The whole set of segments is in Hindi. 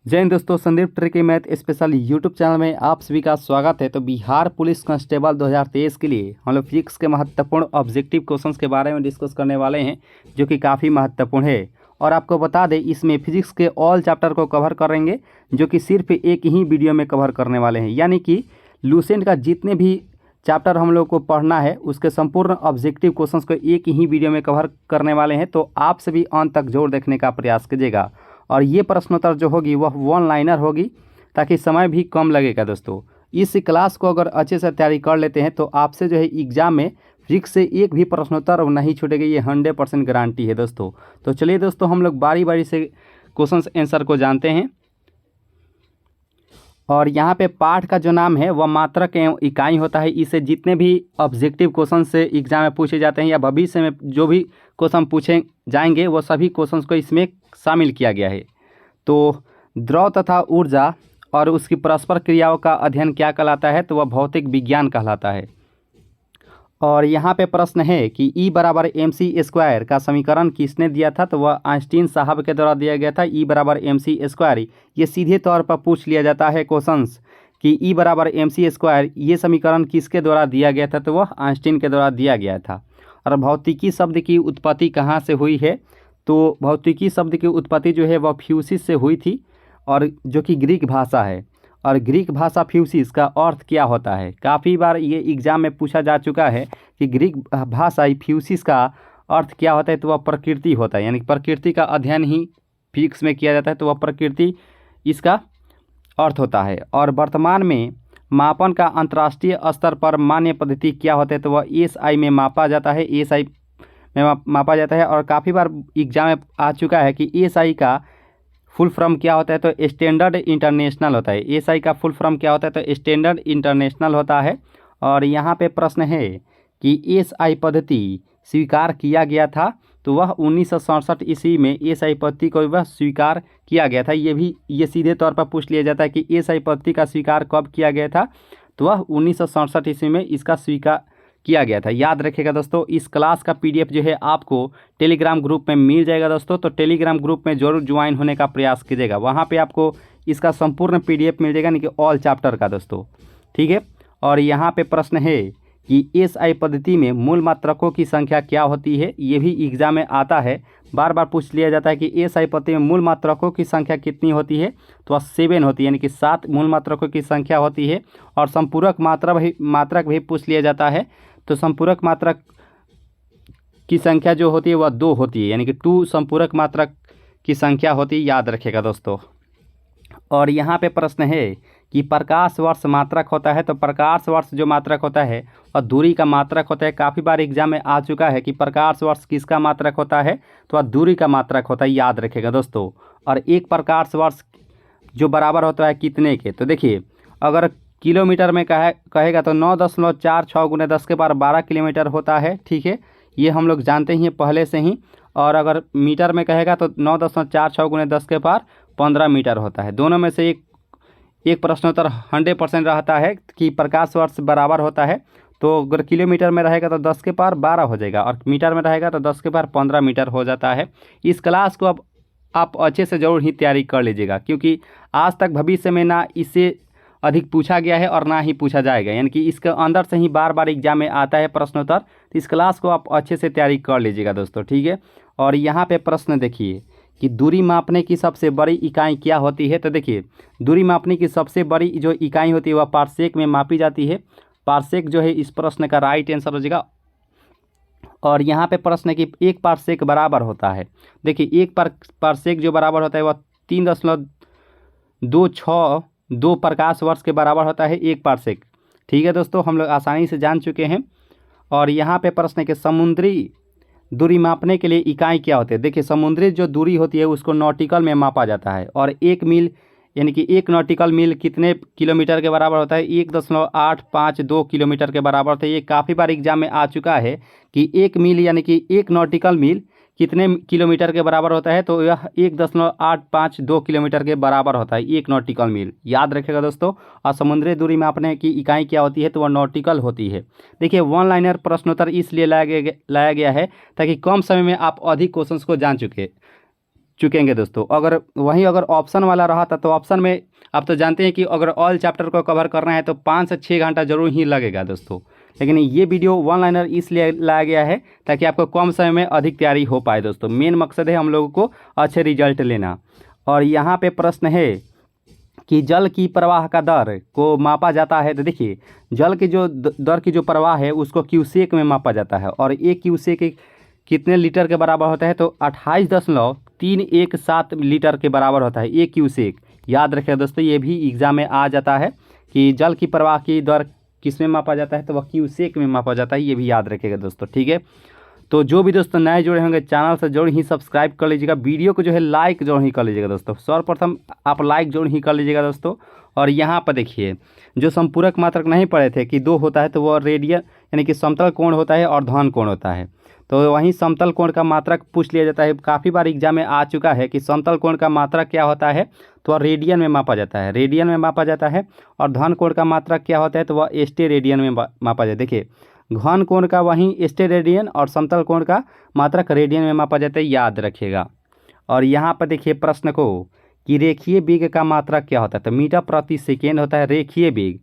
जय हिंद दोस्तों, Sandeep tricky math special YouTube channel में आप सभी का स्वागत है। तो बिहार पुलिस कांस्टेबल 2023 के लिए हम लोग फिजिक्स के महत्वपूर्ण ऑब्जेक्टिव क्वेश्चंस के बारे में डिस्कस करने वाले हैं, जो कि काफ़ी महत्वपूर्ण है। और आपको बता दें, इसमें फिजिक्स के ऑल चैप्टर को कवर करेंगे, जो कि सिर्फ एक ही वीडियो में कवर करने वाले हैं। यानी कि लूसेंट का जितने भी चैप्टर हम लोग को पढ़ना है, उसके संपूर्ण ऑब्जेक्टिव क्वेश्चंस को एक ही वीडियो में कवर करने वाले हैं। तो आप सभी अंत तक जोर देखने का प्रयास कीजिएगा। और ये प्रश्नोत्तर जो होगी वह वन लाइनर होगी, ताकि समय भी कम लगेगा। दोस्तों, इस क्लास को अगर अच्छे से तैयारी कर लेते हैं तो आपसे जो है एग्जाम में फिजिक्स से एक भी प्रश्नोत्तर नहीं छूटेगा, ये 100% गारंटी है दोस्तों। तो चलिए दोस्तों, हम लोग बारी बारी से क्वेश्चन आंसर को जानते हैं। और यहाँ पे पाठ का जो नाम है वह मात्रक एवं इकाई होता है। इसे जितने भी ऑब्जेक्टिव क्वेश्चन से एग्जाम में पूछे जाते हैं या भविष्य में जो भी क्वेश्चन पूछे जाएंगे, वो सभी क्वेश्चंस को इसमें शामिल किया गया है। तो द्रव तथा ऊर्जा और उसकी परस्पर क्रियाओं का अध्ययन क्या कहलाता है? तो वह भौतिक विज्ञान कहलाता है। और यहाँ पे प्रश्न है कि E बराबर mc² का समीकरण किसने दिया था? तो वह आइंस्टीन साहब के द्वारा दिया गया था। E बराबर mc², ये सीधे तौर पर पूछ लिया जाता है क्वेश्चंस कि E बराबर mc² ये समीकरण किसके द्वारा दिया गया था? तो वह आइंस्टीन के द्वारा दिया गया था। और भौतिकी शब्द की उत्पत्ति कहाँ से हुई है? तो भौतिकी शब्द की उत्पत्ति जो है वह फ्यूसिस से हुई थी, और जो कि ग्रीक भाषा है। और ग्रीक भाषा फ्यूसिस का अर्थ क्या होता है? काफ़ी बार ये एग्जाम में पूछा जा चुका है कि ग्रीक भाषा फ्यूसिस का अर्थ क्या होता है? तो वह प्रकृति होता है, यानी प्रकृति का अध्ययन ही फिजिक्स में किया जाता है। तो वह प्रकृति इसका अर्थ होता है। और वर्तमान में मापन का अंतर्राष्ट्रीय स्तर पर मान्य पद्धति क्या होता है? तो वह SI में मापा जाता है। SI में मापा जाता है। और काफ़ी बार एग्जाम में आ चुका है कि SI का फुल फॉर्म क्या होता है? तो स्टैंडर्ड इंटरनेशनल होता है। SI का फुल फॉर्म क्या होता है? तो स्टैंडर्ड इंटरनेशनल होता है। और यहाँ पे प्रश्न है कि SI पद्धति स्वीकार किया गया था, तो वह 1967 ईस्वी में SI पद्धति को वह स्वीकार किया गया था। ये सीधे तौर पर पूछ लिया जाता है कि SI पद्धति का स्वीकार कब किया गया था? तो वह 1967 ईस्वी में इसका स्वीकार किया गया था। याद रखिएगा दोस्तों, इस क्लास का PDF जो है आपको टेलीग्राम ग्रुप में मिल जाएगा दोस्तों। तो टेलीग्राम ग्रुप में जरूर ज्वाइन होने का प्रयास कीजिएगा। वहाँ पे आपको इसका संपूर्ण PDF मिल जाएगा, यानी कि ऑल चैप्टर का दोस्तों, ठीक है। और यहाँ पे प्रश्न है कि SI पद्धति में मूल मात्रकों की संख्या क्या होती है? ये भी एग्जाम में आता है, बार बार पूछ लिया जाता है कि SI पद्धति में मूल मात्रकों की संख्या कितनी होती है? तो 7 होती है, यानी कि 7 मूल मात्रकों की संख्या होती है। और संपूरक मात्रक भी पूछ लिया जाता है। तो संपूरक मात्रक की संख्या जो होती है वह 2 होती है, यानी कि 2 संपूरक मात्रक की संख्या होती है। याद रखिएगा दोस्तों। और यहाँ पे प्रश्न है कि प्रकाश वर्ष मात्रक होता है। तो प्रकाश वर्ष जो मात्रक होता है वह दूरी का मात्रक होता है। काफ़ी बार एग्जाम में आ चुका है कि प्रकाश वर्ष किसका मात्रक होता है? तो वह दूरी का मात्रक होता है। याद रखिएगा दोस्तों। और एक प्रकाश वर्ष जो बराबर होता है कितने के? तो देखिए, अगर किलोमीटर में कहेगा तो 9.46 गुने 10 के पावर 12 किलोमीटर होता है, ठीक है। ये हम लोग जानते ही हैं पहले से ही। और अगर मीटर में कहेगा तो 9.46 गुने 10 के पावर 15 मीटर होता है। दोनों में से एक प्रश्नोत्तर 100% रहता है कि प्रकाश वर्ष बराबर होता है। तो अगर किलोमीटर में रहेगा तो 10 के पावर 12 हो जाएगा, और मीटर में रहेगा तो 10 के पावर 15 मीटर हो जाता है। इस क्लास को अब आप अच्छे से ज़रूर ही तैयारी कर लीजिएगा, क्योंकि आज तक भविष्य में ना इससे अधिक पूछा गया है और ना ही पूछा जाएगा, यानी कि इसके अंदर से ही बार बार एग्जाम में आता है प्रश्नोत्तर। तो इस क्लास को आप अच्छे से तैयारी कर लीजिएगा दोस्तों, ठीक है। और यहाँ पे प्रश्न देखिए कि दूरी मापने की सबसे बड़ी इकाई क्या होती है? तो देखिए, दूरी मापने की सबसे बड़ी जो इकाई होती है वह पारसेक में मापी जाती है। पारसेक जो है इस प्रश्न का राइट आंसर हो जाएगा। और यहाँ पे प्रश्न है कि एक पारसेक बराबर होता है। देखिए, एक पारसेक जो बराबर होता है वह 3.262 प्रकाश वर्ष के बराबर होता है एक पारसेक, ठीक है दोस्तों। हम लोग आसानी से जान चुके हैं। और यहाँ पे प्रश्न है कि समुद्री दूरी मापने के लिए इकाई क्या होती है? देखिए, समुद्री जो दूरी होती है उसको नॉटिकल में मापा जाता है। और 1 मील, यानी कि 1 नॉटिकल मील कितने किलोमीटर के बराबर होता है? 1.852 किलोमीटर के बराबर होता है। ये काफ़ी बार एग्जाम में आ चुका है कि 1 मील, यानी कि 1 नॉटिकल मील कितने किलोमीटर के बराबर होता है? तो यह 1.852 किलोमीटर के बराबर होता है 1 नॉटिकल मील। याद रखिएगा दोस्तों। और समुद्री दूरी मापने की इकाई क्या होती है? तो वह नॉटिकल होती है। देखिए, वन लाइनर प्रश्नोत्तर इसलिए लाया गया है ताकि कम समय में आप अधिक क्वेश्चंस को चुकेंगे दोस्तों। अगर ऑप्शन वाला रहा था तो ऑप्शन में आप तो जानते हैं कि अगर ऑल चैप्टर को कवर करना है तो 5 से 6 घंटा जरूर ही लगेगा दोस्तों। लेकिन ये वीडियो वन लाइनर इसलिए लाया गया है ताकि आपको कम समय में अधिक तैयारी हो पाए दोस्तों। मेन मकसद है हम लोगों को अच्छे रिजल्ट लेना। और यहाँ पे प्रश्न है कि जल की प्रवाह का दर को मापा जाता है। तो देखिए, जल की जो दर की जो प्रवाह है उसको क्यूसेक में मापा जाता है और एक क्यूसेक कितने लीटर के बराबर होता है? तो 28.317 लीटर के बराबर होता है एक क्यूसेक। याद रखिए दोस्तों, ये भी एग्जाम में आ जाता है कि जल की प्रवाह की दर किस में मापा जाता है, तो वह क्यूसेक में मापा जाता है। ये भी याद रखिएगा दोस्तों, ठीक है। तो जो भी दोस्तों नए जुड़े होंगे चैनल से जरूर ही सब्सक्राइब कर लीजिएगा। वीडियो को जो है लाइक जरूर ही कर लीजिएगा दोस्तों। सर्वप्रथम आप लाइक जरूर ही कर लीजिएगा दोस्तों। और यहाँ पर देखिए, जो संपूरक मात्रक नहीं पढ़े थे कि 2 होता है तो वह रेडियन यानी कि समतल कोण होता है और धन कोण होता है। तो वहीं समतल कोण का मात्रक पूछ लिया जाता है। काफ़ी बार एग्जाम में आ चुका है कि समतल कोण का मात्रक क्या होता है, तो वह रेडियन में मापा जाता है, रेडियन में मापा जाता है। और धन कोण का मात्रक क्या होता है, तो वह स्टेरेडियन में मापा जाता है। देखिए, घन कोण का वहीं स्टेरेडियन और समतल कोण का मात्रक रेडियन में मापा जाता है, याद रखिएगा। और यहाँ पर देखिए प्रश्न को कि रेखीय वेग का मात्रक क्या होता है, तो मीटर प्रति सेकेंड होता है रेखीय वेग।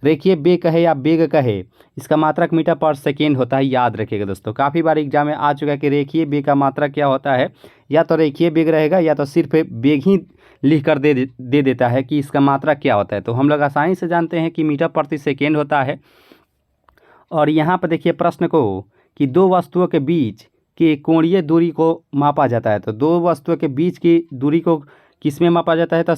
रेखीय वेग कहे या वेग कहे, इसका मात्रक मीटर पर सेकेंड होता है, याद रखिएगा दोस्तों। काफ़ी बार एग्जाम में आ चुका है कि रेखीय वेग का मात्रक क्या होता है, या तो रेखीय वेग रहेगा या तो सिर्फ वेग ही लिख कर दे देता है कि इसका मात्रक क्या होता है। तो हम लोग आसानी से जानते हैं कि मीटर प्रति सेकेंड होता है। और यहाँ पर देखिए प्रश्न को कि 2 वस्तुओं के बीच के कोणीय दूरी को मापा जाता है। तो 2 वस्तुओं के बीच की दूरी को किस में मापा जाता है, तो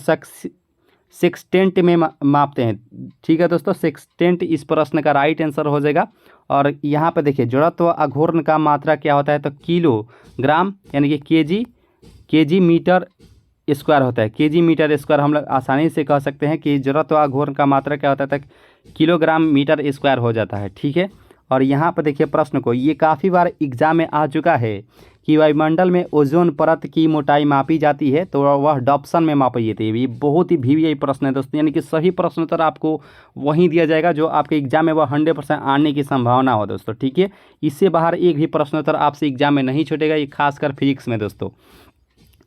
सेक्सटेंट में मापते हैं, ठीक है दोस्तों। सेक्सटेंट इस प्रश्न का राइट आंसर हो जाएगा। और यहाँ पर देखिए, जड़त्व आघूर्ण का मात्रा क्या होता है, तो किलोग्राम यानी कि केजी मीटर स्क्वायर होता है। केजी मीटर स्क्वायर हम लोग आसानी से कह सकते हैं कि जड़त्व आघूर्ण का मात्रा क्या होता है, किलोग्राम मीटर स्क्वायर हो जाता है, ठीक है। और यहाँ पर देखिए प्रश्न को, ये काफ़ी बार एग्जाम में आ चुका है कि वायुमंडल में ओजोन परत की मोटाई मापी जाती है, तो वह डॉप्सन में मापी जाती है। ये बहुत ही VVI प्रश्न है दोस्तों, यानी कि सही प्रश्न उत्तर आपको वहीं दिया जाएगा जो आपके एग्जाम में वह 100% आने की संभावना हो दोस्तों, ठीक है। इससे बाहर एक भी प्रश्न उत्तर आपसे एग्जाम में नहीं छूटेगा, ये खासकर फिजिक्स में दोस्तों।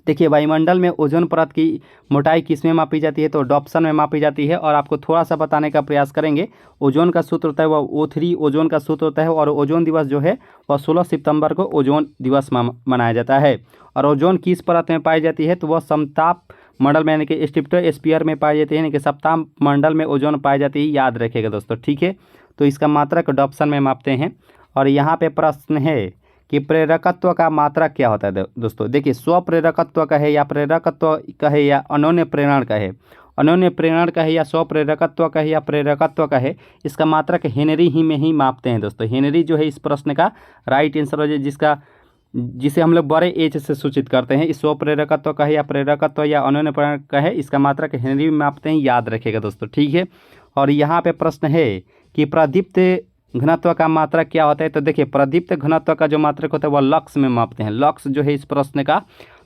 देखिए, वायुमंडल में ओजोन परत की मोटाई किस में मापी जाती है, तो डॉप्सन में मापी जाती है। और आपको थोड़ा सा बताने का प्रयास करेंगे। ओजोन का सूत्र होता है वह O3 ओजोन का सूत्र होता है। और ओजोन दिवस जो है वह 16 सितंबर को ओजोन दिवस मनाया जाता है। और ओजोन किस परत में पाई जाती है, तो वह समताप मंडल में यानी कि स्ट्रेटोस्फीयर में पाई जाती है, यानी कि सप्ताह मंडल में ओजोन पाई जाती है, याद रखिएगा दोस्तों, ठीक है। तो इसका मात्रक डॉप्सन में मापते हैं। और यहाँ पे प्रश्न है कि प्रेरकत्व का मात्रक क्या होता है दोस्तों। देखिए, स्वप्रेरकत्व कहे या प्रेरकत्व कहे या अनोन्य प्रेरण कहे, अनोन्य प्रेरण कहे या स्वप्रेरकत्व कहे या प्रेरकत्व कहे, इसका मात्रक हेनरी ही में ही मापते हैं दोस्तों। हेनरी जो है इस प्रश्न का राइट आंसर हो जाए, जिसे हम लोग बड़े एच से सूचित करते हैं। इस स्वप्रेरकत्व कहे या प्रेरकत्व या अनोन्य प्रेरण कहे, इसका मात्रक हेनरी में मापते हैं, याद रखिएगा दोस्तों, ठीक है। और यहाँ पे प्रश्न है कि प्रदीप्त घनत्व का मात्रक क्या होता है, तो देखिए, प्रदीप्त घनत्व का जो मात्रक होता है वह लक्स में मापते हैं। लक्स जो है इस प्रश्न का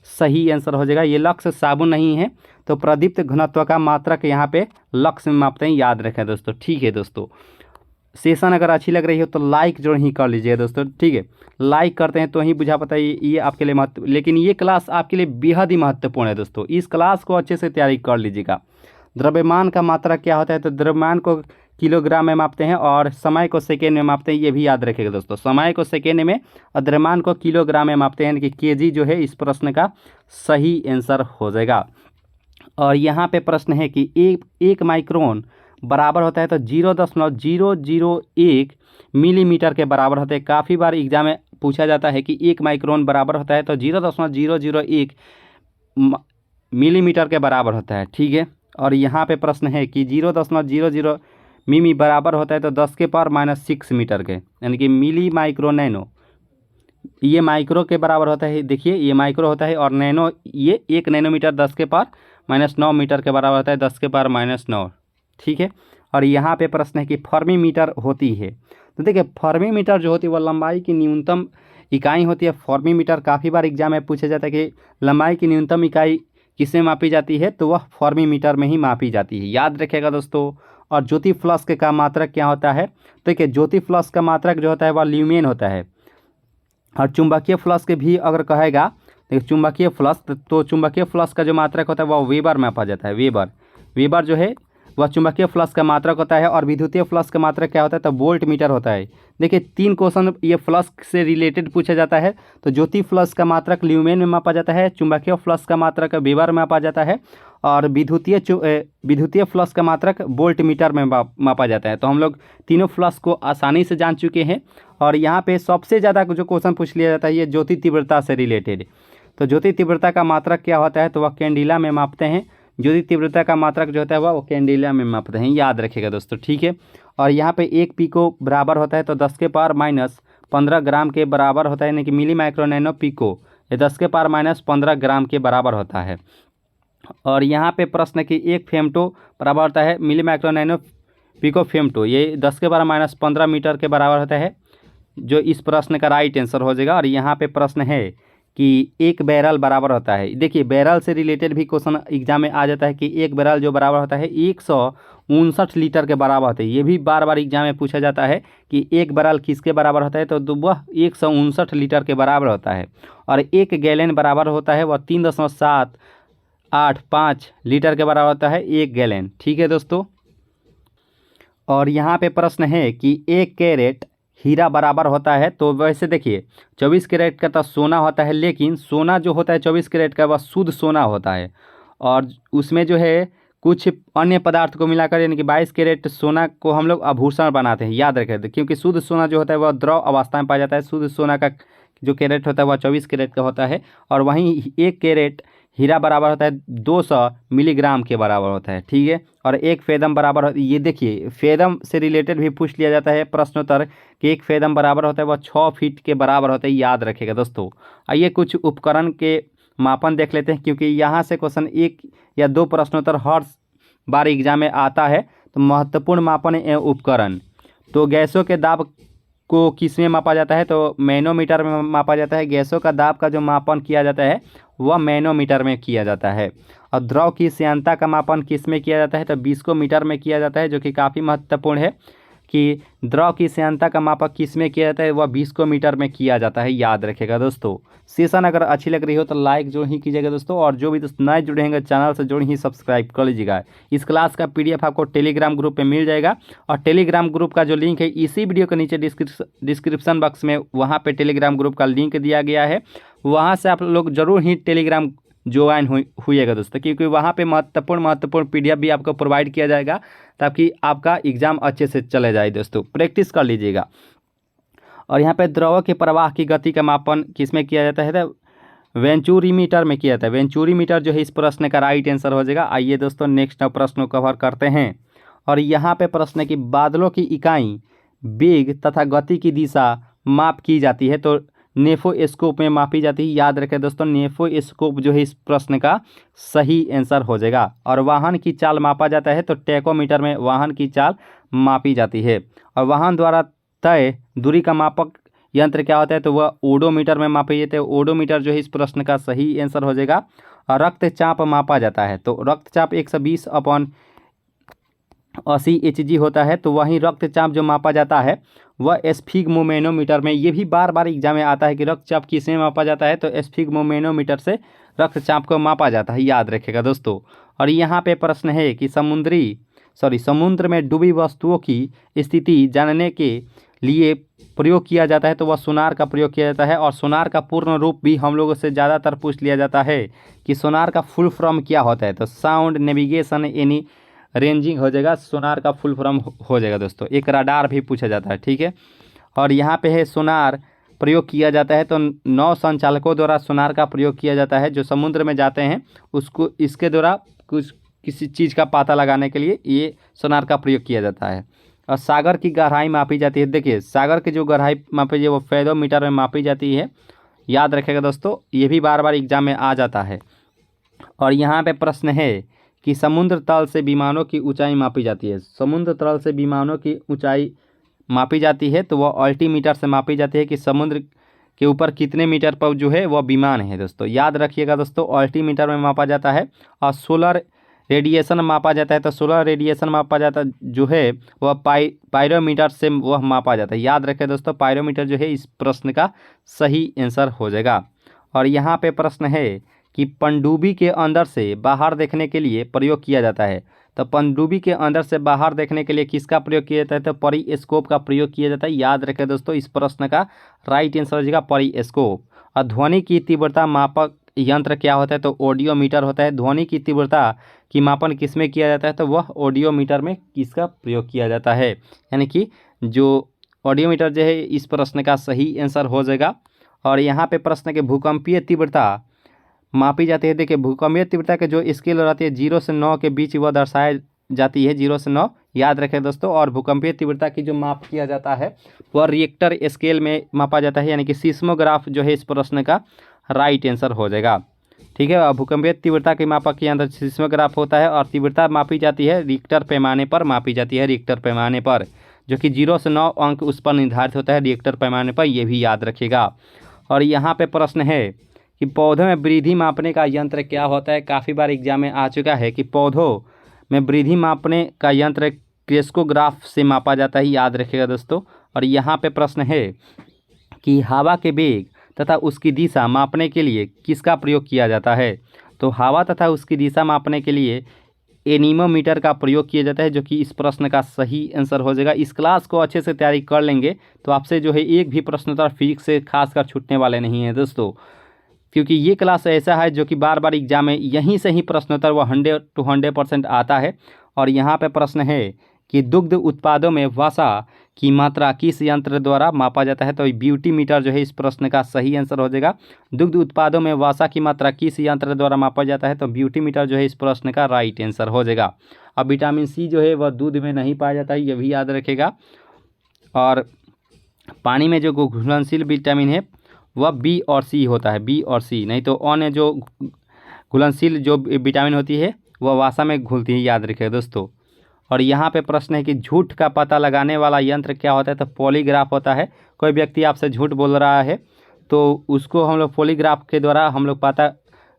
सही आंसर हो जाएगा। ये लक्स साबुन नहीं है, तो प्रदीप्त घनत्व का मात्रक यहाँ पे लक्स में मापते हैं, याद रखें दोस्तों, ठीक है दोस्तों। सेशन अगर अच्छी लग रही हो तो लाइक जो ही कर लीजिए दोस्तों, ठीक है। लाइक करते हैं तो ही बुझा पाता है ये आपके लिए महत्व, लेकिन ये क्लास आपके लिए बेहद ही महत्वपूर्ण है दोस्तों। इस क्लास को अच्छे से तैयारी कर लीजिएगा। द्रव्यमान का मात्रक क्या होता है, तो द्रव्यमान को किलोग्राम में मापते हैं और समय को सेकेंड में मापते हैं, ये भी याद रखिएगा दोस्तों। समय को सेकेंड में और द्रव्यमान को किलोग्राम में मापते हैं, यानी कि केजी जो है इस प्रश्न का सही आंसर हो जाएगा। और यहाँ पे प्रश्न है कि एक माइक्रोन बराबर होता है, तो 0.001 मिलीमीटर के बराबर होता है। काफ़ी बार एग्जाम में पूछा जाता है कि 1 माइक्रोन बराबर होता है, तो 0.001 मिलीमीटर के बराबर होता है, ठीक है। और यहाँ पे प्रश्न है कि 0.00 मिमी बराबर होता है, तो 10⁻⁻6 मीटर के, यानी कि मिली माइक्रो नैनो, ये माइक्रो के बराबर होता है। देखिए, ये माइक्रो होता है और नैनो, ये 1 नैनोमीटर 10⁻⁹ मीटर के बराबर होता है, 10⁻⁹, ठीक है। और यहाँ पे प्रश्न है कि फर्मी मीटर होती है, तो देखिए, फर्मी मीटर जो होती है वह लंबाई की न्यूनतम इकाई होती है। फर्मी मीटर काफ़ी बार एग्जाम में पूछा जाता है कि लंबाई की न्यूनतम इकाई किसमें मापी जाती है, तो वह फर्मी मीटर में ही मापी जाती है, याद रखिएगा दोस्तों। और ज्योति फ्लक्स का मात्रक क्या होता है, तो देखिए, ज्योति फ्लक्स का मात्रक जो होता है वह ल्यूमेन होता है। और चुंबकीय फ्लक्स के भी अगर कहेगा देखिए चुंबकीय फ्लक्स, तो चुंबकीय फ्लक्स का जो मात्रक होता है वह वेबर में मापा जाता है। वेबर जो है वह चुंबकीय फ्लक्स का मात्रक होता है। और विद्युतीय फ्लक्स का मात्रक क्या होता है? तो वोल्ट मीटर होता है। देखिए 3 क्वेश्चन ये फ्लक्स से रिलेटेड पूछा जाता है। तो ज्योति फ्लक्स का मात्रक ल्यूमेन में मापा जाता है, चुंबकीय फ्लक्स का मात्रक वेबर में मापा जाता है, और विद्युतीय फ्लक्स का मात्रक वोल्ट मीटर में मापा जाता है। तो हम लोग तीनों फ्लक्स को आसानी से जान चुके हैं। और यहाँ पे सबसे ज़्यादा जो क्वेश्चन पूछ लिया जाता है ये ज्योति तीव्रता से रिलेटेड। तो ज्योति तीव्रता का मात्रक क्या होता है? तो वह कैंडिला में मापते हैं। ज्योति तीव्रता का मात्रक जो होता है वो कैंडिला में मापते हैं, याद रखिएगा दोस्तों, ठीक है। और यहाँ पे 1 पिको बराबर होता है तो 10⁻⁻15 ग्राम के बराबर होता है, यानी कि मिली माइक्रो नैनो पिको ये 10⁻⁻15 ग्राम के बराबर होता है। और यहाँ पे प्रश्न की 1 फेमटो बराबर होता है milli micro nano pico femto, ये 10⁻⁻15 मीटर के बराबर होता है, जो इस प्रश्न का राइट आंसर हो जाएगा। और यहाँ पे प्रश्न है कि 1 बैरल बराबर होता है। देखिए बैरल से रिलेटेड भी क्वेश्चन एग्जाम में आ जाता है कि 1 बैरल जो बराबर होता है 159 लीटर के बराबर होता है। ये भी बार बार एग्जाम में पूछा जाता है कि 1 बैरल किसके बराबर होता है? तो वह 159 लीटर के बराबर होता है। और 1 गैलन बराबर होता है वह 3.785 लीटर के बराबर होता है 1 गैलन, ठीक है दोस्तों। और यहाँ पे प्रश्न है कि 1 कैरेट हीरा बराबर होता है। तो वैसे देखिए 24 कैरेट का तो सोना होता है, लेकिन सोना जो होता है 24 कैरेट का वह शुद्ध सोना होता है। और उसमें जो है कुछ अन्य पदार्थ को मिलाकर यानी कि 22 कैरेट सोना को हम लोग आभूषण बनाते हैं, याद रखें। क्योंकि शुद्ध सोना जो होता है वह द्रव अवस्था में पाया जाता है। शुद्ध सोना का जो कैरेट होता है वह 24 कैरेट का होता है। और वहीं 1 कैरेट हीरा बराबर होता है 200 मिलीग्राम के बराबर होता है, ठीक है। और 1 फेदम बराबर, ये देखिए फेदम से रिलेटेड भी पूछ लिया जाता है प्रश्नोत्तर कि 1 फेदम बराबर होता है वह 6 फीट के बराबर होता है, याद रखेगा दोस्तों। आइए कुछ उपकरण के मापन देख लेते हैं, क्योंकि यहाँ से क्वेश्चन 1 या 2 प्रश्नोत्तर हर बार एग्जाम में आता है। तो महत्वपूर्ण मापन एवं उपकरण, तो गैसों के दाब को किस में मापा जाता है? तो मैनोमीटर में मापा जाता है। गैसों का दाब का जो मापन किया जाता है वह मैनोमीटर में किया जाता है। और द्रव की श्यानता का मापन किस में किया जाता है? तो विस्कोमीटर में किया जाता है, जो कि काफ़ी महत्वपूर्ण है कि द्रव की श्यानता का मापक किस में किया जाता है? वह विस्कोमीटर में किया जाता है, याद रखेगा दोस्तों। सेशन अगर अच्छी लग रही हो तो लाइक जो ही कीजिएगा दोस्तों। और जो भी दोस्त नए जुड़े हैं चैनल से जुड़े ही सब्सक्राइब कर लीजिएगा। इस क्लास का PDF आपको टेलीग्राम ग्रुप पे मिल जाएगा। और टेलीग्राम ग्रुप का जो लिंक है इसी वीडियो के नीचे डिस्क्रिप्शन बॉक्स में, वहाँ पे टेलीग्राम ग्रुप का लिंक दिया गया है। वहाँ से आप लोग जरूर ही टेलीग्राम ज्वाइन हुइएगा दोस्तों, क्योंकि वहाँ पे महत्वपूर्ण PDF भी आपको प्रोवाइड किया जाएगा, ताकि आपका एग्ज़ाम अच्छे से चले जाए दोस्तों। प्रैक्टिस कर लीजिएगा। और यहाँ पे द्रव के प्रवाह की गति का मापन किस में किया जाता है? तो वेंचुरीमीटर में किया जाता है। वेंचुरीमीटर जो है इस प्रश्न का राइट आंसर हो जाएगा। आइए दोस्तों नेक्स्ट प्रश्न को कवर करते हैं। और यहाँ पे प्रश्न की बादलों की इकाई वेग तथा गति की दिशा माप की जाती है, तो नेफोस्कोप में मापी जाती है, याद रखें दोस्तों। नेफोस्कोप जो है इस प्रश्न का सही आंसर हो जाएगा। और वाहन की चाल मापा जाता है, तो टैकोमीटर में वाहन की चाल मापी जाती है। और वाहन द्वारा तय दूरी का मापक यंत्र क्या होता है? तो वह ओडोमीटर में मापी जाती है। ओडोमीटर जो है इस प्रश्न का सही आंसर हो जाएगा। और रक्तचाप मापा जाता है, तो रक्तचाप 120/80 Hg होता है। तो वहीं रक्तचाप जो मापा जाता है वह स्फिग्मोमेनोमीटर में, ये भी बार बार एग्जाम में आता है कि रक्तचाप किस में मापा जाता है? तो स्फिग्मोमेनोमीटर से रक्तचाप को मापा जाता है, याद रखेगा दोस्तों। और यहाँ पे प्रश्न है कि समुद्र में डूबी वस्तुओं की स्थिति जानने के लिए प्रयोग किया जाता है, तो वह सोनार का प्रयोग किया जाता है। और सोनार का पूर्ण रूप भी हम लोगों से ज़्यादातर पूछ लिया जाता है कि सोनार का फुल फॉर्म क्या होता है? तो साउंड नेविगेशन एनी रेंजिंग हो जाएगा, सोनार का फुल फॉर्म हो जाएगा दोस्तों। एक रडार भी पूछा जाता है, ठीक है। और यहाँ पे है सोनार प्रयोग किया जाता है, तो नौ संचालकों द्वारा सोनार का प्रयोग किया जाता है। जो समुद्र में जाते हैं उसको इसके द्वारा किसी चीज़ का पता लगाने के लिए ये सोनार का प्रयोग किया जाता है। और सागर की गहराई मापी जाती है। देखिए सागर की जो गहराई मापी जाती है वो फेदोमीटर में मापी जाती है, याद रखेगा दोस्तों। ये भी बार बार एग्जाम में आ जाता है। और यहाँ पे प्रश्न है कि समुद्र तल से विमानों की ऊंचाई मापी जाती है। समुद्र तल से विमानों की ऊंचाई मापी जाती है, तो वह अल्टीमीटर से मापी जाती है कि समुद्र के ऊपर कितने मीटर पर जो है वह विमान है दोस्तों, याद रखिएगा दोस्तों। अल्टीमीटर में मापा जाता है। और सोलर रेडिएशन मापा जाता है, तो सोलर रेडिएशन मापा जाता जो है वह पायरोमीटर से वह मापा जाता है, याद रखें दोस्तों। पायरोमीटर जो है इस प्रश्न का सही आंसर हो जाएगा। और यहाँ पे प्रश्न है कि पनडुब्बी के अंदर से बाहर देखने के लिए प्रयोग किया जाता है। तो पनडुब्बी के अंदर से बाहर देखने के लिए किसका प्रयोग किया जाता है? तो पेरिस्कोप का प्रयोग किया जाता है। याद रखें दोस्तों, इस प्रश्न का राइट आंसर हो जाएगा पेरिस्कोप। और ध्वनि की तीव्रता मापक यंत्र क्या होता है? तो ऑडियोमीटर होता है। ध्वनि की तीव्रता की मापन किसमें किया जाता है? तो वह ऑडियोमीटर में किसका प्रयोग किया जाता है? यानी कि जो ऑडियोमीटर जो है इस प्रश्न का सही आंसर हो जाएगा। और यहाँ पे प्रश्न के भूकंपीय तीव्रता मापी जाती है। देखिए, भूकंपीय तीव्रता के जो स्केल रहती है 0 से 9 के बीच वह दर्शाई जाती है, 0 से 9 याद रखें दोस्तों। और भूकंपीय तीव्रता की जो माप किया जाता है वह रिएक्टर स्केल में मापा जाता है, यानी कि सीस्मोग्राफ जो है इस प्रश्न का राइट आंसर हो जाएगा। ठीक है, और भूकंपीय तीव्रता के मापक के अंदर सीस्मोग्राफ होता है और तीव्रता मापी जाती है रिएक्टर पैमाने पर मापी जाती है, रिएक्टर पैमाने पर, जो कि 0 से 9 अंक उस पर निर्धारित होता है रिएक्टर पैमाने पर, ये भी याद रखिएगा। और यहाँ पे प्रश्न है कि पौधों में वृद्धि मापने का यंत्र क्या होता है? काफ़ी बार एग्जाम में आ चुका है कि पौधों में वृद्धि मापने का यंत्र क्रेस्कोग्राफ से मापा जाता है, याद रखिएगा दोस्तों। और यहाँ पे प्रश्न है कि हवा के वेग तथा उसकी दिशा मापने के लिए किसका प्रयोग किया जाता है? तो हवा तथा उसकी दिशा मापने के लिए एनीमोमीटर का प्रयोग किया जाता है, जो कि इस प्रश्न का सही आंसर हो जाएगा। इस क्लास को अच्छे से तैयारी कर लेंगे तो आपसे जो है एक भी प्रश्नोत्तर फिजिक्स से खासकर छूटने वाले नहीं है दोस्तों, क्योंकि ये क्लास ऐसा है जो कि बार बार एग्जाम में यहीं से ही प्रश्नोत्तर वो 100 to 100% आता है। और यहाँ पे प्रश्न है कि दुग्ध उत्पादों में वसा की मात्रा किस यंत्र द्वारा मापा जाता है? तो ब्यूटी मीटर जो है इस प्रश्न का सही आंसर हो जाएगा। दुग्ध उत्पादों में वसा की मात्रा किस यंत्र द्वारा मापा जाता है? तो ब्यूटी मीटर जो है इस प्रश्न का राइट आंसर हो जाएगा। अब विटामिन सी जो है वह दूध में नहीं पाया जाता है, ये भी याद रखेगा। और पानी में जो घुलनशील विटामिन है वह बी और सी होता है, बी और सी, नहीं तो अन्य जो घुलनशील जो विटामिन होती है वह वसा में घुलती है, याद रखिए दोस्तों। और यहाँ पे प्रश्न है कि झूठ का पता लगाने वाला यंत्र क्या होता है? तो पॉलीग्राफ होता है। कोई व्यक्ति आपसे झूठ बोल रहा है तो उसको हम लोग पॉलीग्राफ के द्वारा हम लोग पता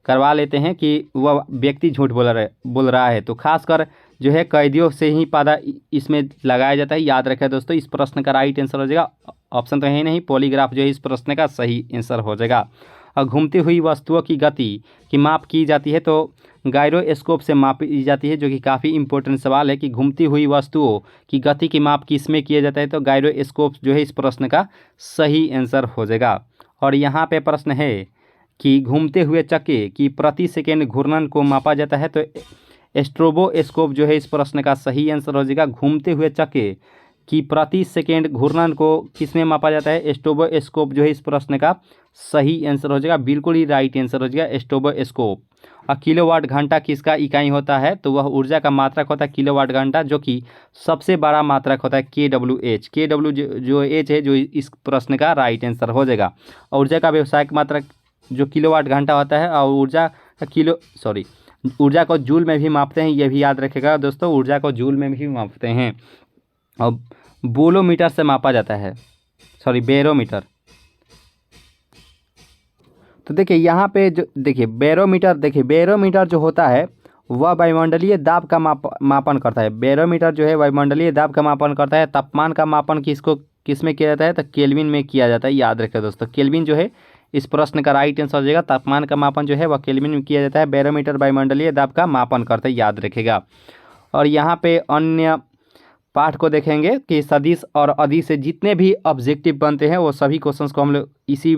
करवा लेते हैं कि वह व्यक्ति झूठ बोल रहा है। तो खासकर जो है कैदियों से ही पता इसमें लगाया जाता है, याद रखें दोस्तों। इस प्रश्न का राइट आंसर हो जाएगा, ऑप्शन तो है नहीं, पॉलीग्राफ जो है इस प्रश्न का सही आंसर हो जाएगा। और घूमती हुई वस्तुओं की गति की माप की जाती है तो गायरोस्कोप से मापी जाती है, जो कि काफ़ी इंपॉर्टेंट सवाल है कि घूमती हुई वस्तुओं की गति की माप किस में किया जाता है? तो गायरोस्कोप जो है इस प्रश्न का सही आंसर हो जाएगा। और यहाँ पे प्रश्न है कि घूमते हुए चक्के की प्रति सेकेंड घूर्णन को मापा जाता है, तो स्ट्रोबोस्कोप जो है इस प्रश्न का सही आंसर हो जाएगा। घूमते हुए चक्के की प्रति सेकेंड घूर्णन को किस में मापा जाता है? स्ट्रोबोस्कोप जो है इस प्रश्न का सही आंसर हो जाएगा, बिल्कुल ही राइट आंसर हो जाएगा स्ट्रोबोस्कोप। और किलोवाट घंटा किसका इकाई होता है? तो वह ऊर्जा का मात्रक होता है किलोवाट घंटा, जो कि सबसे बड़ा मात्रक होता है KWH। KW जो एच है जो इस प्रश्न का राइट आंसर हो जाएगा। और ऊर्जा का व्यावसायिक मात्रक जो किलोवाट घंटा होता है, और ऊर्जा को जूल में भी मापते हैं, ये भी याद रखेगा दोस्तों, ऊर्जा को जूल में भी मापते हैं। और बोलोमीटर से मापा जाता है, बैरोमीटर। तो देखिए यहाँ पे जो बैरोमीटर जो होता है वह वायुमंडलीय दाब का मापन करता है। बैरोमीटर जो है वायुमंडलीय दाब का मापन करता है। तापमान का मापन किस में किया जाता है? तो केल्विन में किया जाता है, याद रखें दोस्तों। केल्विन जो है इस प्रश्न का राइट आंसर हो जाएगा। तापमान का मापन जो है वह केल्विन में किया जाता है। बैरोमीटर वायुमंडलीय दाब का मापन करता है, याद रखेगा। और यहाँ पे अन्य पाठ को देखेंगे कि सदिश और अदिश से जितने भी ऑब्जेक्टिव बनते हैं वो सभी क्वेश्चंस को हम लोग इसी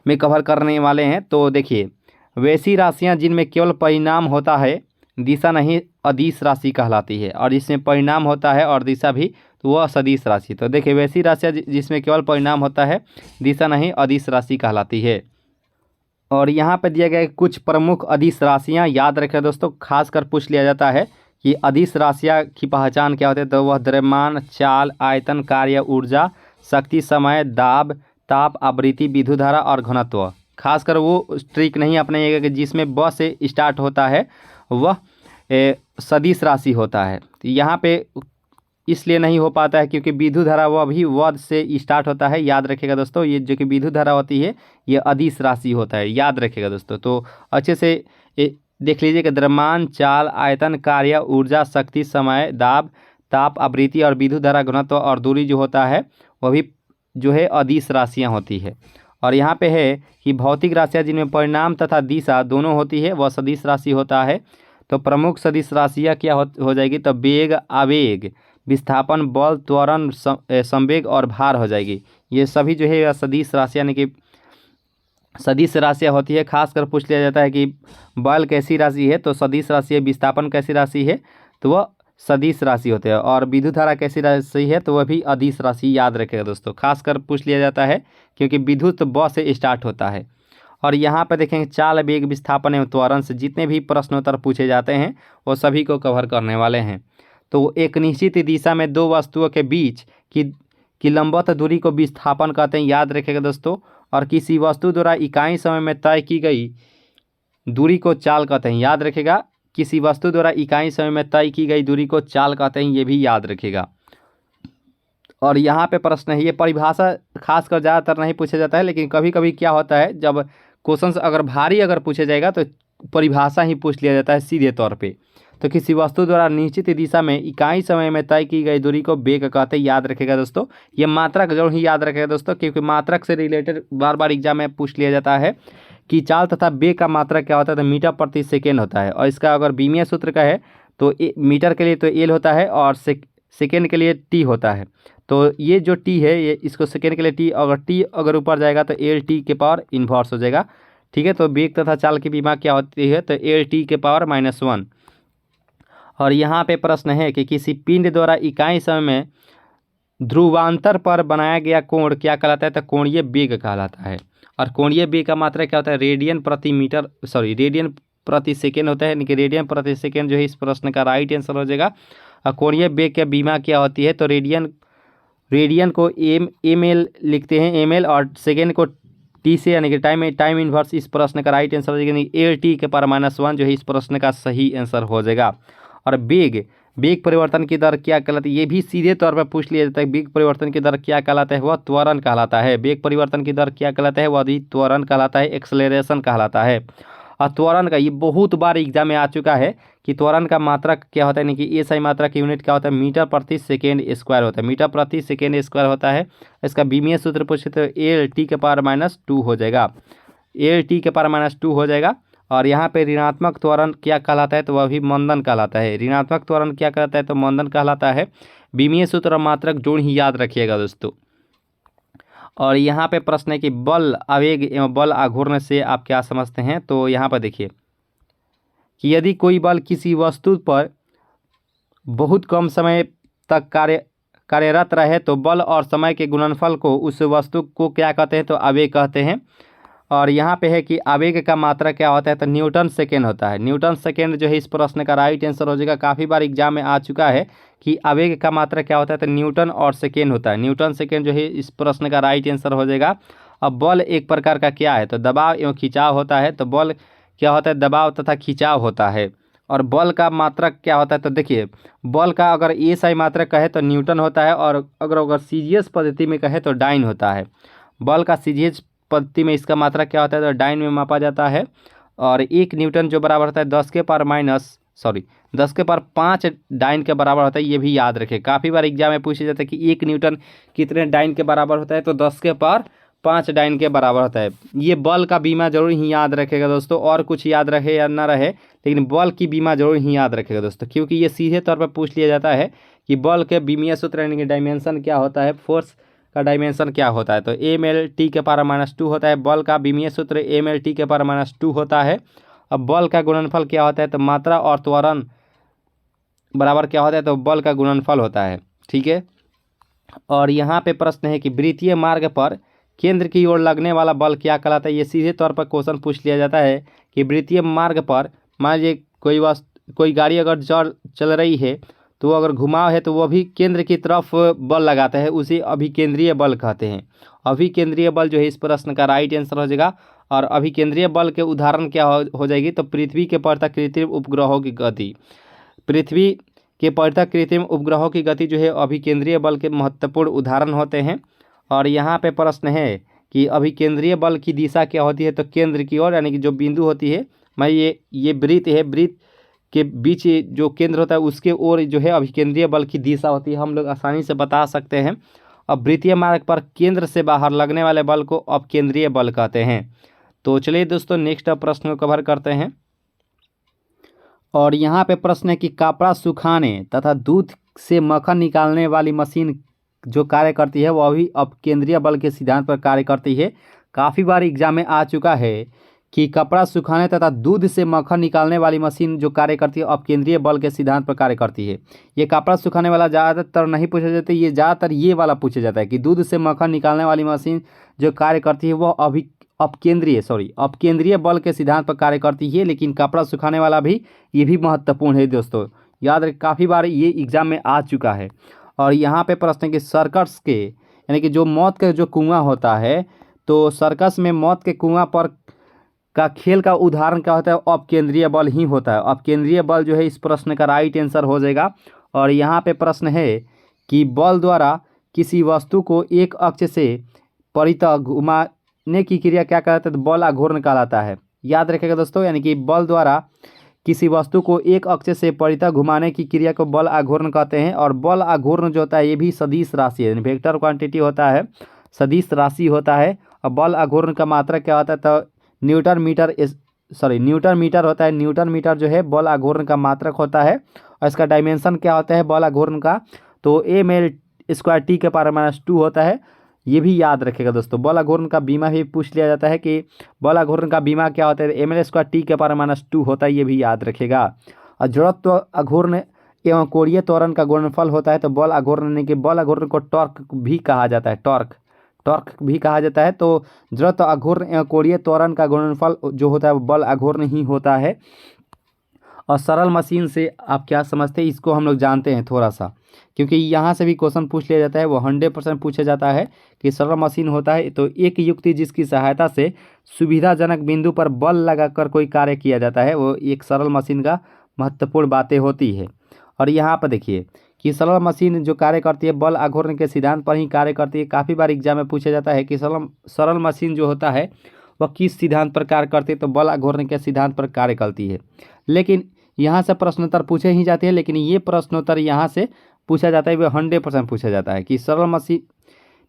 में कवर करने वाले हैं। तो देखिए, वैसी राशियां जिनमें केवल परिणाम होता है, दिशा नहीं, अदिश राशि कहलाती है। और इसमें परिणाम होता है और दिशा भी, तो वह सदिश राशि। तो देखिए, वैसी राशियां जिसमें केवल परिणाम होता है, दिशा नहीं, अदिश राशि कहलाती है। और यहाँ पे दिए गए कुछ प्रमुख अदिश राशियाँ याद रखें दोस्तों, खासकर पूछ लिया जाता है कि अदिश राशियाँ की पहचान क्या होती है? तो वह द्रव्यमान, चाल, आयतन, कार्य, ऊर्जा, शक्ति, समय, दाब, ताप, आवृत्ति, विद्युत धारा और घनत्व। खासकर वो ट्रिक नहीं अपनाइएगा कि जिसमें ब से स्टार्ट होता है वह सदिश राशि होता है। तो यहाँ पे इसलिए नहीं हो पाता है क्योंकि विद्युत धारा वह भी वध से स्टार्ट होता है, याद रखेगा दोस्तों। ये जो कि विद्युत धारा होती है ये अदिश राशि होता है, याद रखेगा दोस्तों। तो अच्छे से देख लीजिए कि द्रव्यमान, चाल, आयतन, कार्य, ऊर्जा, शक्ति, समय, दाब, ताप, आवृत्ति और विद्युत धारा, घनत्व और दूरी जो होता है वह भी जो है अदिश राशियाँ होती है। और यहाँ पे है कि भौतिक राशियाँ जिनमें परिणाम तथा दिशा दोनों होती है वह सदिश राशि होता है। तो प्रमुख सदिश राशियाँ क्या हो जाएगी, तो वेग, आवेग, विस्थापन, बल, त्वरण, संवेग और भार हो जाएगी। ये सभी जो है सदिश राशियाँ यानी कि सदिश राशियाँ होती है। खासकर पूछ लिया जाता है कि बल कैसी राशि है, तो सदिश राशि है। विस्थापन कैसी राशि है, तो वह सदिश राशि होते हैं। और विद्युत धारा कैसी राशि है, तो वह भी अदिश राशि। याद रखेगा दोस्तों, खासकर पूछ लिया जाता है क्योंकि विद्युत ब से स्टार्ट होता है। और यहाँ पर देखेंगे चाल, वेग, विस्थापन एवं त्वरण से जितने भी प्रश्नोत्तर पूछे जाते हैं वो सभी को कवर करने वाले हैं। तो एक निश्चित दिशा में दो वस्तुओं के बीच की लंबवत दूरी को विस्थापन कहते हैं। याद रखेगा दोस्तों। और किसी वस्तु द्वारा इकाई समय में तय की गई दूरी को चाल कहते हैं। याद रखेगा, किसी वस्तु द्वारा इकाई समय में तय की गई दूरी को चाल कहते हैं, ये भी याद रखेगा। और यहाँ पे प्रश्न है, ये परिभाषा खासकर ज़्यादातर नहीं पूछा जाता है, लेकिन कभी कभी क्या होता है जब क्वेश्चन अगर भारी अगर पूछा जाएगा तो परिभाषा ही पूछ लिया जाता है सीधे तौर पे। तो किसी वस्तु द्वारा निश्चित दिशा में इकाई समय में तय की गई दूरी को वेग कहते हैं। याद रखेगा दोस्तों। ये मात्रक जरूर ही याद रखेगा दोस्तों, क्योंकि मात्रक से रिलेटेड बार बार एग्जाम में पूछ लिया जाता है कि चाल तथा वेग का मात्रक क्या होता है, तो मीटर प्रति सेकेंड होता है। और इसका अगर बीमीय सूत्र का है तो मीटर के लिए तो एल होता है और सेकेंड के लिए टी होता है। तो ये जो टी है, ये इसको सेकेंड के लिए टी अगर ऊपर जाएगा तो एल टी के पावर इन्वर्स हो जाएगा। ठीक है। तो वेग तथा चाल की विमा क्या होती है, तो एल टी के पावर -1। और यहाँ पे प्रश्न है कि किसी पिंड द्वारा इकाई समय में ध्रुवांतर पर बनाया गया कोण क्या कहलाता है, तो कोणीय वेग कहलाता है। और कोणीय वेग का मात्रा क्या होता है, रेडियन प्रति सेकेंड होता है, यानी कि रेडियन प्रति सेकेंड जो है इस प्रश्न का राइट आंसर हो जाएगा। और कोणीय वेग की बीमा क्या होती है, तो रेडियन को एम एल लिखते हैं, एम एल, और सेकेंड को टी से, यानी कि टाइम इन्वर्स इस प्रश्न का राइट आंसर हो जाएगा, यानी एल टी के पावर -1 जो है इस प्रश्न का सही आंसर हो जाएगा। और वेग परिवर्तन की दर क्या कहलाती है, ये भी सीधे तौर पर पूछ लिया जाता है। वेग परिवर्तन की दर क्या कहलाता है, वह त्वरण कहलाता है। वेग परिवर्तन की दर क्या कहलाता है, वह भी त्वरण कहलाता है, एक्सेलरेशन कहलाता है। और त्वरण का ये बहुत बार एग्जाम में आ चुका है कि त्वरण का मात्रक क्या होता है, यानी कि एसआई मात्रा की यूनिट क्या होता है, मीटर प्रति सेकेंड स्क्वायर होता है। मीटर प्रति सेकेंड स्क्वायर होता है। इसका बीमीय सूत्र पूछे तो एल टी के पावर -2 हो जाएगा, एल टी के पावर -2 हो जाएगा। और यहाँ पे ऋणात्मक त्वरण क्या कहलाता है, तो वह भी मंदन कहलाता है। ऋणात्मक त्वरण क्या कहलाता है, तो मंदन कहलाता है। बीमीय सूत्र और मात्रक जोड़ ही याद रखिएगा दोस्तों। और यहाँ पे प्रश्न है कि बल, आवेग एवं बल आघूर्ण से आप क्या समझते हैं। तो यहाँ पर देखिए कि यदि कोई बल किसी वस्तु पर बहुत कम समय तक कार्यरत रहे तो बल और समय के गुणनफल को उस वस्तु को क्या कहते हैं, तो आवेग कहते हैं। और यहाँ पे है कि आवेग का मात्रा क्या होता है, तो न्यूटन सेकेंड होता है। न्यूटन सेकेंड जो है इस प्रश्न का राइट आंसर हो जाएगा। काफ़ी बार एग्जाम में आ चुका है कि आवेग का मात्रा क्या होता है, तो न्यूटन और सेकेंड होता है। न्यूटन सेकेंड जो है इस प्रश्न का राइट आंसर हो जाएगा। अब बल एक प्रकार का क्या है, तो दबाव एवं खिंचाव होता है। तो बल क्या होता है, दबाव तथा खिंचाव होता है। और बल का मात्रक क्या होता है, तो देखिए बल का अगर एसआई मात्रक कहे तो न्यूटन होता है, और अगर सीजीएस पद्धति में कहे तो डाइन होता है। बल का सीजीएस पद्धति में इसका मात्रा क्या होता है, तो डाइन में मापा जाता है। और 1 न्यूटन जो बराबर होता है 10 के पावर 5 डाइन के बराबर होता है। ये भी याद रखें, काफ़ी बार एग्जाम में पूछा जाता है कि 1 न्यूटन कितने डाइन के बराबर होता है, तो 10 के पावर 5 डाइन के बराबर होता है। ये बल का बीमा जरूर ही याद रखेगा दोस्तों। और कुछ याद रहे या ना रहे, लेकिन बल की बीमा जरूर ही याद रखेगा दोस्तों, क्योंकि ये सीधे तौर पर पूछ लिया जाता है कि बल के बीमीय सूत्र यानी कि डायमेंशन क्या होता है, फोर्स का डायमेंशन क्या होता है। तो एम एल टी के पावर -2 होता है। बल का बीमीय सूत्र एम एल टी के पावर -2 होता है। अब बल का गुणनफल क्या होता है, तो मात्रा और त्वरण बराबर क्या होता है, तो बल का गुणनफल होता है। ठीक है। और यहाँ पे प्रश्न है कि वृत्तीय मार्ग पर केंद्र की ओर लगने वाला बल क्या कहलाता है। ये सीधे तौर पर क्वेश्चन पूछ लिया जाता है कि वृत्तीय मार्ग पर मान लीजिए कोई गाड़ी अगर चल रही है तो अगर घुमाव है तो वो भी केंद्र की तरफ बल लगाता है, उसे अभिकेंद्रीय बल कहते हैं। अभिकेंद्रीय बल जो है इस प्रश्न का राइट आंसर हो जाएगा। और अभिकेंद्रीय बल के उदाहरण क्या हो जाएगी, तो पृथ्वी के परितः कृत्रिम उपग्रहों की गति। पृथ्वी के परितः कृत्रिम उपग्रहों की गति जो है अभिकेंद्रीय बल के महत्वपूर्ण उदाहरण होते हैं। और यहाँ पे प्रश्न है कि अभिकेंद्रीय बल की दिशा क्या होती है, तो केंद्र की ओर, यानी कि जो बिंदु होती है, मैं ये वृत्त है, वृत्त के बीच जो केंद्र होता है उसके ओर जो है अभिकेंद्रीय बल की दिशा होती है। हम लोग आसानी से बता सकते हैं। वृत्तीय मार्ग पर केंद्र से बाहर लगने वाले बल को अपकेंद्रीय बल कहते हैं। तो चलिए दोस्तों नेक्स्ट प्रश्न को कवर करते हैं। और यहाँ पे प्रश्न है कि कपड़ा सुखाने तथा दूध से मक्खन निकालने वाली मशीन जो कार्य करती है वह भी अपकेंद्रीय बल के सिद्धांत पर कार्य करती है। काफ़ी बार एग्जाम में आ चुका है कि कपड़ा सुखाने तथा दूध से मक्खन निकालने वाली मशीन जो कार्य करती है अपकेंद्रीय बल के सिद्धांत पर कार्य करती है। ये कपड़ा सुखाने वाला ज़्यादातर नहीं पूछा जाता, ये ज़्यादातर ये वाला पूछा जाता है कि दूध से मक्खन निकालने वाली मशीन जो कार्य करती है वह अपकेंद्रीय बल के सिद्धांत पर कार्य करती है। लेकिन कपड़ा सुखाने वाला भी ये भी महत्वपूर्ण है दोस्तों, याद रखें, काफ़ी बार ये एग्जाम में आ चुका है। और यहाँ पे प्रश्न है कि सर्कस के यानी कि जो मौत का जो कुआं होता है, तो सर्कस में मौत के कुआं पर का खेल का उदाहरण क्या होता है? अपकेंद्रीय बल ही होता है। अपकेंद्रीय बल जो है इस प्रश्न का राइट आंसर हो जाएगा। और यहाँ पे प्रश्न है कि बल द्वारा किसी वस्तु को एक अक्ष से परितः घुमाने की क्रिया क्या कहलाता है? तो बल आघूर्ण कहलाता है। याद रखिएगा दोस्तों, यानी कि बल द्वारा किसी वस्तु को एक अक्ष से परितः घुमाने की क्रिया को बल आघूर्ण कहते हैं। और बल आघूर्ण जो होता है ये भी सदिश राशि है, वेक्टर क्वांटिटी होता है, सदिश राशि होता है। और बल आघूर्ण का मात्रक क्या होता है? तो न्यूटन मीटर होता है। न्यूटन मीटर जो है बल आघूर्ण का मात्रक होता है। और इसका डायमेंशन क्या होता है बल आघूर्ण का? तो m/2 होता है। ये भी याद रखेगा दोस्तों। बल आघूर्ण का बीमा भी पूछ लिया जाता है कि बल आघूर्ण का बीमा क्या होता है? mL/2 होता है, ये भी याद रखेगा। और जड़त्व आघूर्ण एवं कोणीय त्वरण का गुणनफल होता है। तो बल आघूर्ण यानी कि बल आघूर्ण को टॉर्क भी कहा जाता है, टॉर्क भी कहा जाता है। तो जड़त्व आघूर्ण एवं कोणीय त्वरण का गुणनफल जो होता है वो बल आघूर्ण ही होता है। और सरल मशीन से आप क्या समझते हैं इसको हम लोग जानते हैं थोड़ा सा, क्योंकि यहाँ से भी क्वेश्चन पूछ लिया जाता है, वो 100% पूछा जाता है कि सरल मशीन होता है तो एक युक्ति जिसकी सहायता से सुविधाजनक बिंदु पर बल लगाकर कोई कार्य किया जाता है, वो एक सरल मशीन का महत्वपूर्ण बातें होती है। और यहाँ पर देखिए कि सरल मशीन जो कार्य करती है बल आघूर्ण के सिद्धांत पर ही कार्य करती है। काफ़ी बार एग्जाम में पूछा जाता है कि सरल मशीन जो होता है वह किस सिद्धांत पर कार्य करती है? तो बल आघूर्ण के सिद्धांत पर कार्य करती है। लेकिन यहाँ से प्रश्नोत्तर पूछे ही जाते हैं, लेकिन ये प्रश्नोत्तर यहाँ से पूछा जाता है, वह 100% पूछा जाता है कि सरल मशीन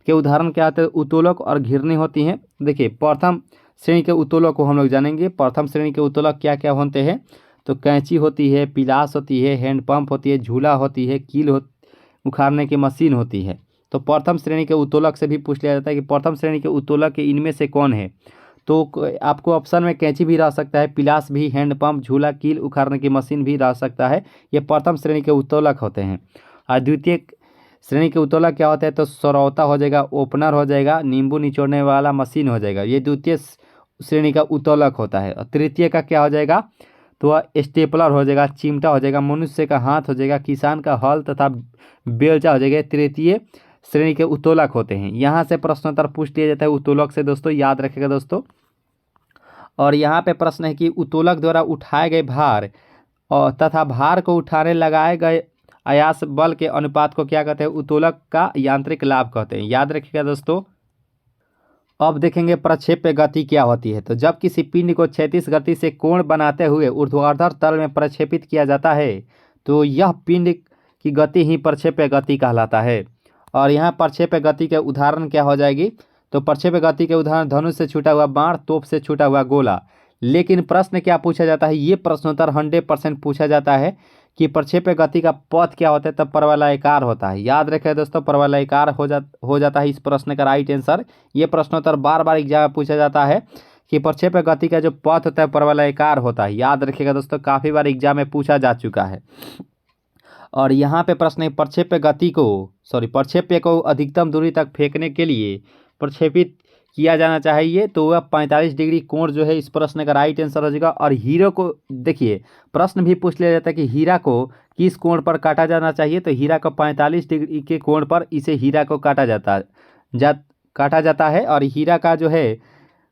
के उदाहरण क्या होते हैं? उत्तोलक और घिरनी होती हैं। देखिए प्रथम श्रेणी के उत्तोलक को हम लोग जानेंगे। प्रथम श्रेणी के उत्तोलक क्या क्या होते हैं? तो कैंची होती है, पिलास होती है, हैंडपंप होती है, झूला होती है, उखाड़ने की मशीन होती है। तो प्रथम श्रेणी के उत्तोलक से भी पूछ लिया जाता है कि प्रथम श्रेणी के उत्तोलक के इनमें से कौन है? तो आपको ऑप्शन में कैंची भी रह सकता है, पिलास भी, हैंडपंप, झूला, कील उखाड़ने की मशीन भी रह सकता है। ये प्रथम श्रेणी के उत्तोलक होते हैं। और द्वितीय श्रेणी के उत्तोलक क्या होता है? तो सरौता हो जाएगा, ओपनर हो जाएगा, नींबू निचोड़ने वाला मशीन हो जाएगा। ये द्वितीय श्रेणी का उत्तोलक होता है। और तृतीय का क्या हो जाएगा? तो वह स्टेपलर हो जाएगा, चिमटा हो जाएगा, मनुष्य का हाथ हो जाएगा, किसान का हल तथा बेलचा हो जाएगा। तृतीय श्रेणी के उत्तोलक होते हैं। यहाँ से प्रश्नोत्तर पूछ लिया जाता है उत्तोलक से दोस्तों, याद रखेगा दोस्तों। और यहाँ पे प्रश्न है कि उत्तोलक द्वारा उठाए गए भार और तथा भार को उठाने लगाए गए आयास बल के अनुपात को क्या कहते हैं? उत्तोलक का यांत्रिक लाभ कहते हैं। याद रखिएगा दोस्तों। अब देखेंगे प्रक्षेप्य गति क्या होती है। तो जब किसी पिंड को क्षैतिज गति से कोण बनाते हुए ऊर्ध्वाधर तल में प्रक्षेपित किया जाता है तो यह पिंड की गति ही प्रक्षेप्य गति कहलाता है। और यहाँ प्रक्षेप्य गति के उदाहरण क्या हो जाएगी? तो प्रक्षेप्य गति के उदाहरण धनुष से छूटा हुआ बाण, तोप से छूटा हुआ गोला। लेकिन प्रश्न क्या पूछा जाता है? ये प्रश्नोत्तर 100% पूछा जाता है कि प्रक्षेप्य गति का पथ क्या होता है? तब परवलयाकार होता है। याद रखें दोस्तों, परवलयाकार हो जाता है इस प्रश्न का राइट आंसर। ये प्रश्नोत्तर बार बार एग्जाम में पूछा जाता है कि प्रक्षेप्य गति का जो पथ होता है परवलयाकार होता है। याद रखिएगा दोस्तों, काफ़ी बार एग्जाम में पूछा जा चुका है। और यहाँ पे प्रश्न है प्रक्षेप्य को अधिकतम दूरी तक फेंकने के लिए प्रक्षेपित किया जाना चाहिए तो वह 45 डिग्री कोण जो है इस प्रश्न का राइट आंसर हो जाएगा। और हीरो को देखिए प्रश्न भी पूछ लिया जाता है कि हीरा को किस कोण पर काटा जाना चाहिए? तो हीरा को 45 डिग्री के कोण पर इसे हीरा को काटा जाता है। और हीरा का जो है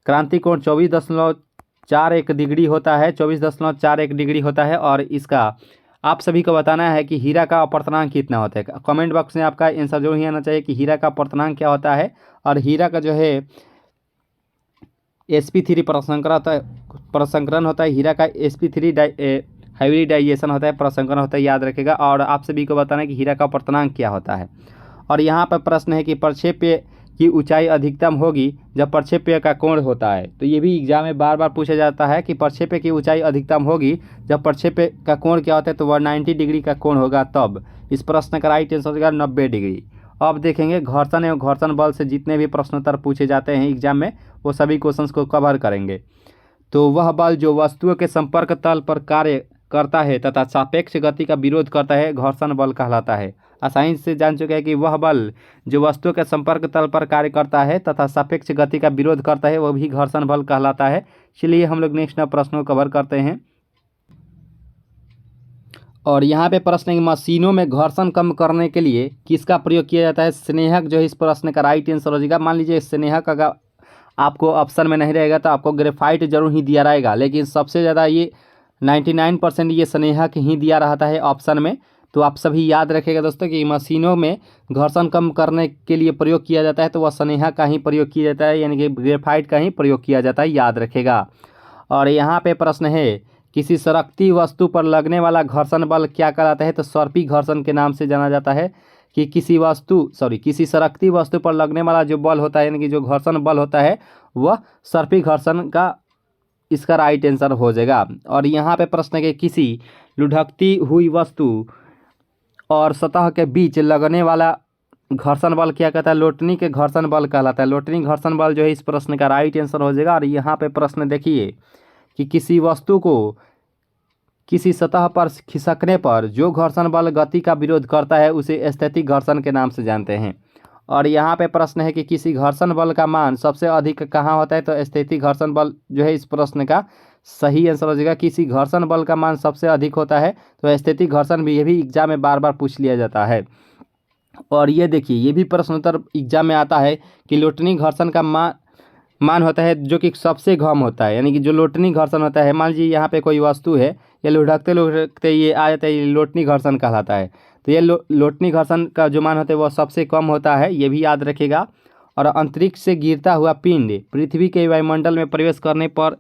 क्रांति कोण 24.41 डिग्री होता है, 24.41 डिग्री होता है। और इसका आप सभी को बताना है कि हीरा का अपवर्तनांक कितना होता है। कमेंट बॉक्स में आपका आंसर जो ही आना चाहिए कि हीरा का अपवर्तनांक क्या होता है। और हीरा का जो है sp3 प्रसंकरण होता है। हीरा का sp3 हाइब्रिडाइजेशन होता है, प्रसंकरण होता है, याद रखेगा। और आप सभी को बताना है कि हीरा का अपवर्तनांक क्या होता है। और यहाँ पर प्रश्न है कि प्रक्षेप्य की ऊंचाई अधिकतम होगी जब प्रक्षेप्य का कोण होता है। तो ये भी एग्जाम में बार बार पूछा जाता है कि प्रक्षेप्य की ऊंचाई अधिकतम होगी जब प्रक्षेप्य का कोण क्या होता है, तो वह 90 डिग्री का कोण होगा तब। इस प्रश्न का राइट आंसर होगा 90 डिग्री। अब देखेंगे घर्षण एवं घर्षण बल से जितने भी प्रश्नोत्तर पूछे जाते हैं एग्जाम में वो सभी क्वेश्चंस को कवर करेंगे। तो वह बल जो वस्तुओं के संपर्क तल पर कार्य करता है तथा सापेक्ष गति का विरोध करता है घर्षण बल कहलाता है। आसानी से जान चुके हैं कि वह बल जो वस्तुओं के संपर्क तल पर कार्य करता है तथा सापेक्ष गति का विरोध करता है वह भी घर्षण बल कहलाता है। चलिए हम लोग नेक्स्ट प्रश्नों को कवर करते हैं। और यहाँ पे प्रश्न है कि मशीनों में घर्षण कम करने के लिए किसका प्रयोग किया जाता है। स्नेहक जो है इस प्रश्न का राइट आंसर हो जाएगा। मान लीजिए स्नेहक अगर आपको ऑप्शन में नहीं रहेगा तो आपको ग्रेफाइट जरूर ही दिया रहेगा, लेकिन सबसे ज़्यादा ये 99% ये स्नेहक ही दिया रहता है ऑप्शन में। तो आप सभी याद रखिएगा दोस्तों कि मशीनों में घर्षण कम करने के लिए प्रयोग किया जाता है तो वह स्नेहक का ही प्रयोग किया जाता है, यानी कि ग्रेफाइट का ही प्रयोग किया जाता है, याद रखेगा। और यहाँ पे प्रश्न है किसी सरकती वस्तु पर लगने वाला घर्षण बल क्या कहलाता है। तो सर्पी घर्षण के नाम से जाना जाता है कि किसी सरकती वस्तु पर लगने वाला जो बल होता है, यानी कि जो घर्षण बल होता है वह सर्पी घर्षण का इसका राइट आंसर हो जाएगा। और यहाँ पे प्रश्न है कि किसी लुढ़कती हुई वस्तु और सतह के बीच लगने वाला घर्षण बल क्या कहता है। लोटनी के घर्षण बल कहलाता है। लोटनी घर्षण बल जो है इस प्रश्न का राइट आंसर हो जाएगा। और यहाँ पे प्रश्न देखिए कि किसी वस्तु को किसी सतह पर खिसकने पर जो घर्षण बल गति का विरोध करता है उसे स्थैतिक घर्षण के नाम से जानते हैं। और यहाँ पे प्रश्न है कि किसी घर्षण बल का मान सबसे अधिक कहाँ होता है। तो स्थैतिक घर्षण बल जो है इस प्रश्न का सही आंसर हो जाएगा। किसी घर्षण बल का मान सबसे अधिक होता है तो स्थैतिक घर्षण भी, ये भी एग्जाम में बार बार पूछ लिया जाता है। और ये देखिए ये भी प्रश्नोत्तर एग्जाम में आता है कि लोटनी घर्षण का मान होता है जो कि सबसे कम होता है, यानी कि जो लोटनी घर्षण होता है। मान लीजिए यहाँ पे कोई वस्तु है, ये लुढ़कते लुढ़कते ये आ जाता है, ये लोटनी घर्षण कहलाता है। तो ये लोटनी घर्षण का जो मान होता है वह सबसे कम होता है, ये भी याद रखेगा। और अंतरिक्ष से गिरता हुआ पिंड पृथ्वी के वायुमंडल में प्रवेश करने पर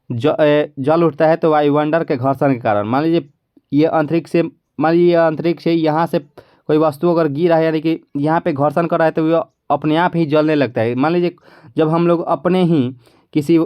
जल उठता है तो वायुमंडल के घर्षण के कारण। मान लीजिए ये अंतरिक्ष से यहाँ से कोई वस्तु अगर गिरा है, यानी कि यहाँ पे घर्षण कर रहा है तो वह अपने आप ही जलने लगता है। मान लीजिए जब हम लोग अपने ही किसी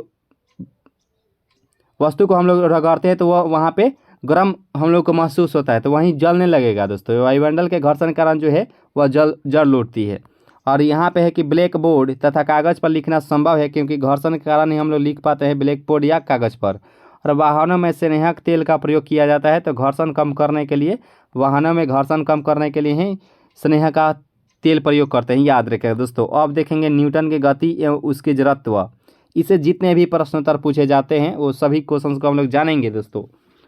वस्तु को हम लोग रगड़ते हैं तो वह वहाँ पे गर्म हम लोग को महसूस होता है तो वहीं जलने लगेगा दोस्तों। वायुमंडल के घर्षण के कारण जो है वह जल उठती है। और यहाँ पे है कि ब्लैक बोर्ड तथा कागज़ पर लिखना संभव है क्योंकि घर्षण के कारण ही हम लोग लिख पाते हैं ब्लैक बोर्ड या कागज़ पर। और वाहनों में स्नेहक तेल का प्रयोग किया जाता है तो घर्षण कम करने के लिए, वाहनों में घर्षण कम करने के लिए ही स्नेह का तेल प्रयोग करते हैं, याद रखेगा दोस्तों। अब देखेंगे न्यूटन की गति एवं उसके जड़त्व, इसे जितने भी प्रश्नोत्तर पूछे जाते हैं वो सभी क्वेश्चंस को हम लोग जानेंगे दोस्तों।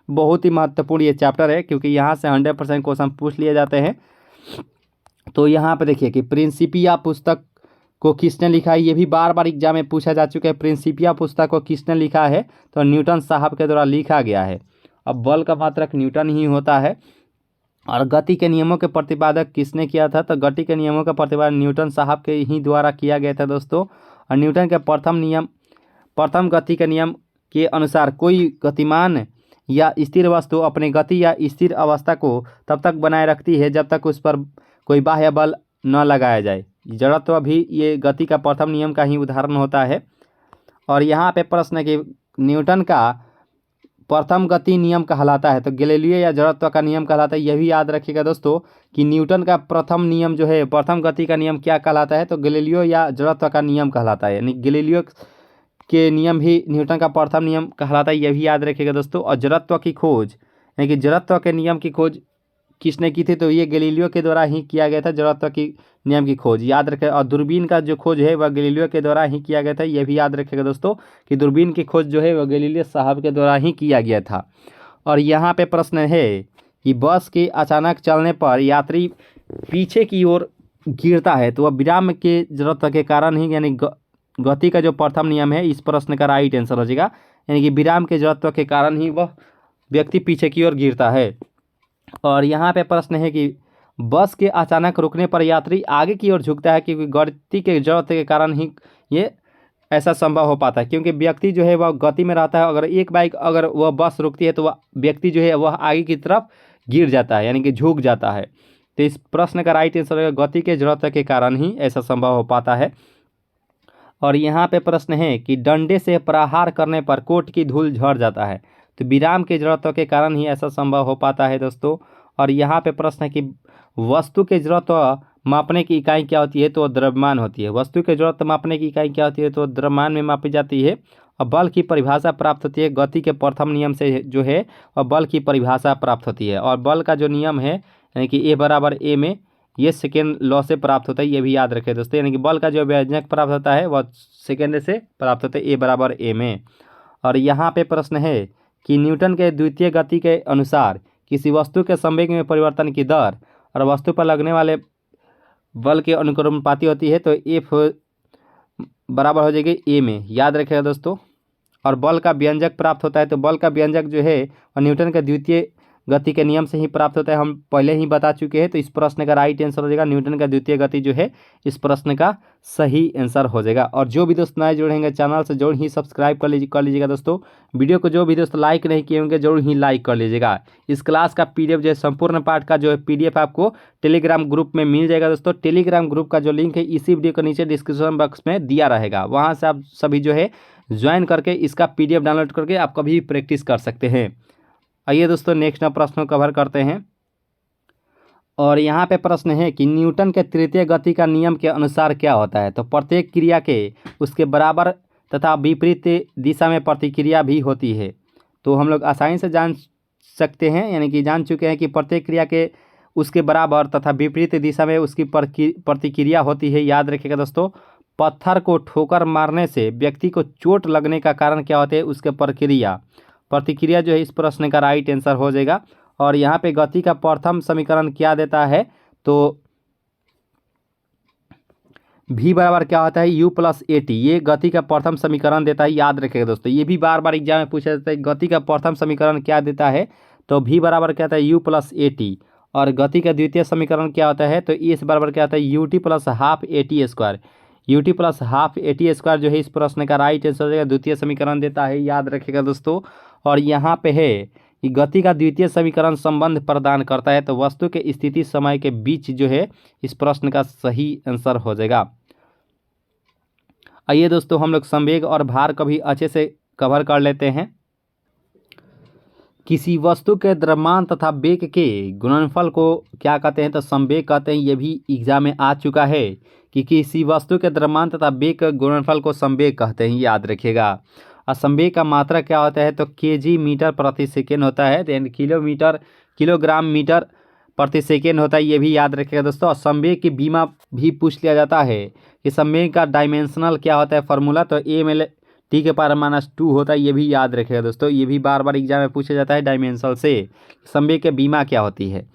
बहुत ही महत्वपूर्ण ये चैप्टर है क्योंकि यहाँ से 100% क्वेश्चन पूछ लिए जाते हैं। तो यहाँ पे देखिए कि प्रिंसिपिया पुस्तक को किसने लिखा है, ये भी बार बार एग्जाम में पूछा जा चुका है। प्रिंसिपिया पुस्तक को किसने लिखा है, तो न्यूटन साहब के द्वारा लिखा गया है। अब बल का मात्रक न्यूटन ही होता है। और गति के नियमों के प्रतिपादक किसने किया था, तो गति के नियमों का प्रतिपादन न्यूटन साहब के ही द्वारा किया गया था दोस्तों। और न्यूटन के प्रथम गति के नियम के अनुसार कोई गतिमान या स्थिर वस्तु अपनी गति या स्थिर अवस्था को तब तक बनाए रखती है जब तक उस पर कोई बाह्य बल न लगाया जाए। जड़त्व भी ये गति का प्रथम नियम का ही उदाहरण होता है। और यहाँ पे प्रश्न है कि न्यूटन का प्रथम गति नियम कहलाता है तो गैलीलियो या जड़त्व का नियम कहलाता है। यह भी याद रखिएगा दोस्तों कि न्यूटन का प्रथम नियम जो है, प्रथम गति का नियम क्या कहलाता है, तो गैलीलियो या जड़त्व का नियम कहलाता है। यानी गैलीलियो के नियम भी न्यूटन का प्रथम नियम कहलाता है, यह भी याद रखिएगा दोस्तों। और जड़त्व की खोज, यानी कि जड़त्व के नियम की खोज किसने की थी, तो ये गैलीलियो के द्वारा ही किया गया था, जड़त्व की नियम की खोज, याद रखें। और दूरबीन का जो खोज है वह गैलीलियो के द्वारा ही किया गया था, यह भी याद रखेगा दोस्तों कि दूरबीन की खोज जो है वह गैलीलियो साहब के द्वारा ही किया गया था। और यहाँ पे प्रश्न है कि बस के अचानक चलने पर यात्री पीछे की ओर गिरता है तो वह विराम के जड़त्व के कारण ही, यानी गति का जो प्रथम नियम है, इस प्रश्न का राइट आंसर हो जाएगा। यानी कि विराम के जड़त्व के कारण ही वह व्यक्ति पीछे की ओर गिरता है। और यहाँ पे प्रश्न है कि बस के अचानक रुकने पर यात्री आगे की ओर झुकता है क्योंकि गति के जड़त्व के कारण ही ये ऐसा संभव हो पाता है, क्योंकि व्यक्ति जो है वह गति में रहता है। अगर एक बाइक अगर वह बस रुकती है तो वह व्यक्ति जो है वह आगे की तरफ गिर जाता है, यानी कि झुक जाता है। तो इस प्रश्न का राइट आंसर होगा गति के जड़त्व के कारण ही ऐसा संभव हो पाता है। और यहाँ पे प्रश्न है कि डंडे से प्रहार करने पर कोट की धूल झड़ जाता है, तो विराम के जड़त्व के कारण ही ऐसा संभव हो पाता है दोस्तों। और यहाँ पे प्रश्न है कि वस्तु के जड़त्व मापने की इकाई क्या होती है, तो वो द्रव्यमान होती है। वस्तु के जड़त्व मापने की इकाई क्या होती है, तो द्रव्यमान में मापी जाती है। और बल की परिभाषा प्राप्त होती है गति के प्रथम नियम से जो है, और बल की परिभाषा प्राप्त होती है। और बल का जो नियम है यानी कि ए बराबर ए में, ये सेकेंड लॉ से प्राप्त होता है, ये भी याद रखें दोस्तों। यानी कि बल का जो व्यंजक प्राप्त होता है वह सेकेंड से प्राप्त होता है, ए बराबर ए में। और यहाँ पे प्रश्न है कि न्यूटन के द्वितीय गति के अनुसार किसी वस्तु के संवेग में परिवर्तन की दर और वस्तु पर लगने वाले बल के अनुक्रमानुपाती होती है, तो एफ बराबर हो जाएगी ए में, याद रखेगा दोस्तों। और बल का व्यंजक प्राप्त होता है, तो बल का व्यंजक जो है और न्यूटन के द्वितीय गति के नियम से ही प्राप्त होता है, हम पहले ही बता चुके हैं। तो इस प्रश्न का राइट आंसर हो जाएगा न्यूटन का द्वितीय गति जो है, इस प्रश्न का सही आंसर हो जाएगा। और जो भी दोस्त नए जुड़ेंगे चैनल से जरूर ही सब्सक्राइब कर लीजिएगा दोस्तों। वीडियो को जो भी दोस्त लाइक नहीं किए होंगे जरूर ही लाइक कर लीजिएगा। इस क्लास का PDF जो है संपूर्ण पाठ का जो है PDF आपको टेलीग्राम ग्रुप में मिल जाएगा दोस्तों। टेलीग्राम ग्रुप का जो लिंक है इसी वीडियो के नीचे डिस्क्रिप्शन बॉक्स में दिया रहेगा, वहाँ से आप सभी जो है ज्वाइन करके इसका PDF डाउनलोड करके आप कभी प्रैक्टिस कर सकते हैं। आइए दोस्तों नेक्स्ट प्रश्न को कवर करते हैं। और यहाँ पे प्रश्न है कि न्यूटन के तृतीय गति का नियम के अनुसार क्या होता है, तो प्रत्येक क्रिया के उसके बराबर तथा विपरीत दिशा में प्रतिक्रिया भी होती है। तो हम लोग आसानी से जान सकते हैं, यानी कि जान चुके हैं कि प्रत्येक क्रिया के उसके बराबर तथा विपरीत दिशा में उसकी प्रतिक्रिया होती है। याद रखिएगा दोस्तों, पत्थर को ठोकर मारने से व्यक्ति को चोट लगने का कारण क्या होते हैं, उसके प्रतिक्रिया जो है इस प्रश्न का राइट आंसर हो जाएगा। और यहाँ पे गति का प्रथम समीकरण क्या देता है, तो v बराबर क्या होता है u प्लस ए टी, ये गति का प्रथम समीकरण देता है। याद रखिएगा दोस्तों, ये भी बार बार एग्जाम में पूछा जाता है गति का प्रथम समीकरण क्या देता है, तो v बराबर क्या होता है u प्लस ए टी। और गति का द्वितीय समीकरण क्या होता है, तो इस बराबर क्या होता है u t plus half A T square. u t plus half A T square जो है इस प्रश्न का राइट आंसर हो जाएगा, द्वितीय समीकरण देता है। याद रखिएगा दोस्तों। और यहाँ पे है कि गति का द्वितीय समीकरण संबंध प्रदान करता है, तो वस्तु के स्थिति समय के बीच जो है इस प्रश्न का सही आंसर हो जाएगा। आइए दोस्तों हम लोग संवेग और भार को भी अच्छे से कवर कर लेते हैं। किसी वस्तु के द्रव्यमान तथा वेग के गुणनफल को क्या कहते हैं, तो संवेग कहते हैं। ये भी एग्जाम में आ चुका है कि किसी वस्तु के द्रव्यमान तथा वेग के गुणनफल को संवेग कहते हैं, याद रखिएगा। और संवेग का मात्रा क्या होता है, तो kg मीटर प्रति सेकेंड होता है, देन किलोग्राम मीटर प्रति सेकेंड होता है, ये भी याद रखिएगा दोस्तों। और संवेग की बीमा भी पूछ लिया जाता है कि संवेग का डायमेंशनल क्या होता है फार्मूला, तो a/t के पावर -2 होता है, ये भी याद रखिएगा दोस्तों। ये भी बार बार एग्जाम में पूछा जाता है डायमेंशनल से, संवेग की बीमा क्या होती है।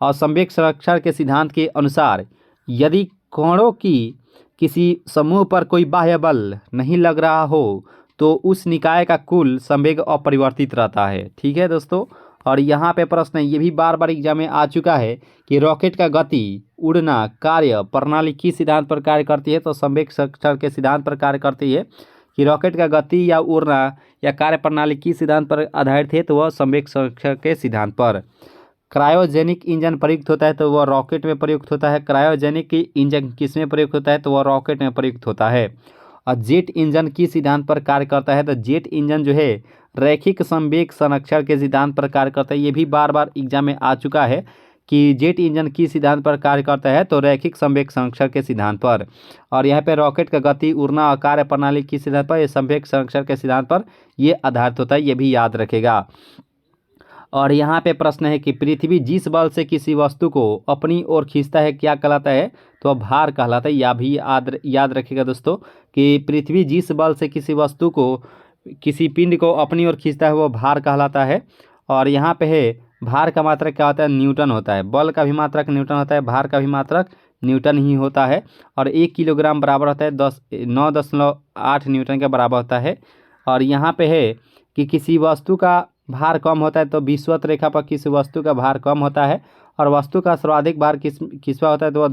और संवेग संरक्षण के सिद्धांत के अनुसार यदि कणों की किसी समूह पर कोई बाह्य बल नहीं लग रहा हो तो उस निकाय का कुल संवेग अपरिवर्तित रहता है। ठीक है दोस्तों। और यहाँ पे प्रश्न ये भी बार बार एग्जाम में आ चुका है कि रॉकेट का गति, उड़ना, कार्य प्रणाली किस सिद्धांत पर कार्य करती है, तो संवेग संरक्षण के सिद्धांत पर कार्य करती है। कि रॉकेट का गति या उड़ना या कार्य प्रणाली किस सिद्धांत पर आधारित है, तो वह संवेग संरक्षण के सिद्धांत पर। क्रायोजेनिक इंजन प्रयुक्त होता है, तो वह रॉकेट में प्रयुक्त होता है। क्रायोजेनिक इंजन किस में प्रयुक्त होता है, तो वह रॉकेट में प्रयुक्त होता है। और जेट इंजन किस सिद्धांत पर कार्य करता है, तो जेट इंजन जो है रैखिक संवेग संरक्षण के सिद्धांत पर कार्य करता है। ये भी बार बार एग्जाम में आ चुका है कि जेट इंजन किस सिद्धांत पर कार्य करता है, तो रैखिक संवेग संरक्षण के सिद्धांत पर। और यहाँ पे रॉकेट का गति, उड़ना और कार्य प्रणाली किस सिद्धांत पर, संवेग संरक्षण के सिद्धांत पर ये आधारित होता है, ये भी याद रखेगा। और यहाँ पे प्रश्न है कि पृथ्वी जिस बल से किसी वस्तु को अपनी ओर खींचता है क्या कहलाता है, तो भार कहलाता है। यह भी याद रखिएगा दोस्तों कि पृथ्वी जिस बल से किसी वस्तु को, किसी पिंड को अपनी ओर खींचता है वो भार कहलाता है। और यहाँ पे है भार का मात्रक क्या होता है, न्यूटन होता है। बल का भी मात्रक न्यूटन होता है, भार का भी मात्रक न्यूटन ही होता है। और 1 किलोग्राम बराबर होता है 9.8 न्यूटन के बराबर होता है। और यहाँ पे है कि किसी वस्तु का भार कम होता है, तो विषुवत रेखा पर किसी वस्तु का भार कम होता है। और वस्तु का सर्वाधिक भार किसवा होता है, तो वह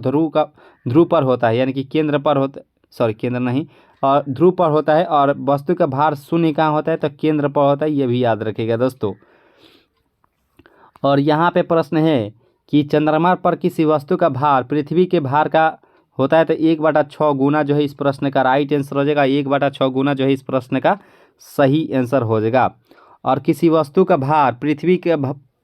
ध्रुव पर होता है, यानी कि केंद्र पर होता, केंद्र नहीं, और ध्रुव पर होता है। और वस्तु का भार शून्य कहाँ होता है, तो केंद्र पर होता है, ये भी याद रखिएगा दोस्तों। और यहाँ पे प्रश्न है कि चंद्रमा पर किसी वस्तु का भार पृथ्वी के भार का होता है तो 1/6 गुना जो है इस प्रश्न का राइट आंसर हो जाएगा। 1/6 गुना जो है इस प्रश्न का सही आंसर हो जाएगा। और किसी वस्तु का भार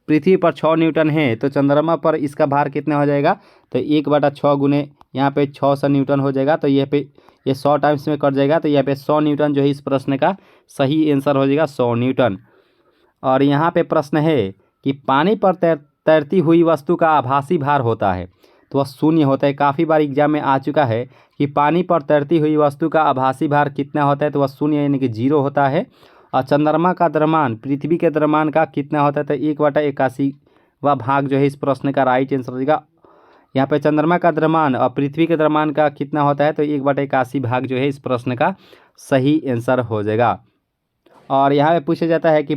पृथ्वी पर 6 न्यूटन है तो चंद्रमा पर इसका भार कितना हो जाएगा, तो 1/6 गुने यहाँ पे 600 न्यूटन हो जाएगा। तो ये 100 टाइम्स में कट जाएगा तो यहाँ पे 100 न्यूटन जो है इस प्रश्न का सही आंसर हो जाएगा, 100 न्यूटन। और यहाँ पे प्रश्न है कि पानी पर तैरती हुई वस्तु का आभासी भार होता है तो वह शून्य होता है। काफ़ी बार एग्जाम में आ चुका है कि पानी पर तैरती हुई वस्तु का आभासी भार कितना होता है, तो वह शून्य यानी कि 0 होता है। और चंद्रमा का द्रव्यमान पृथ्वी के द्रव्यमान का कितना होता है, तो 1/81वां भाग जो है इस प्रश्न का राइट आंसर हो जाएगा। यहाँ पे चंद्रमा का द्रव्यमान और पृथ्वी के द्रव्यमान का कितना होता है, तो 1/81 भाग जो है इस प्रश्न का सही आंसर हो जाएगा। और यहाँ पे पूछा जाता है कि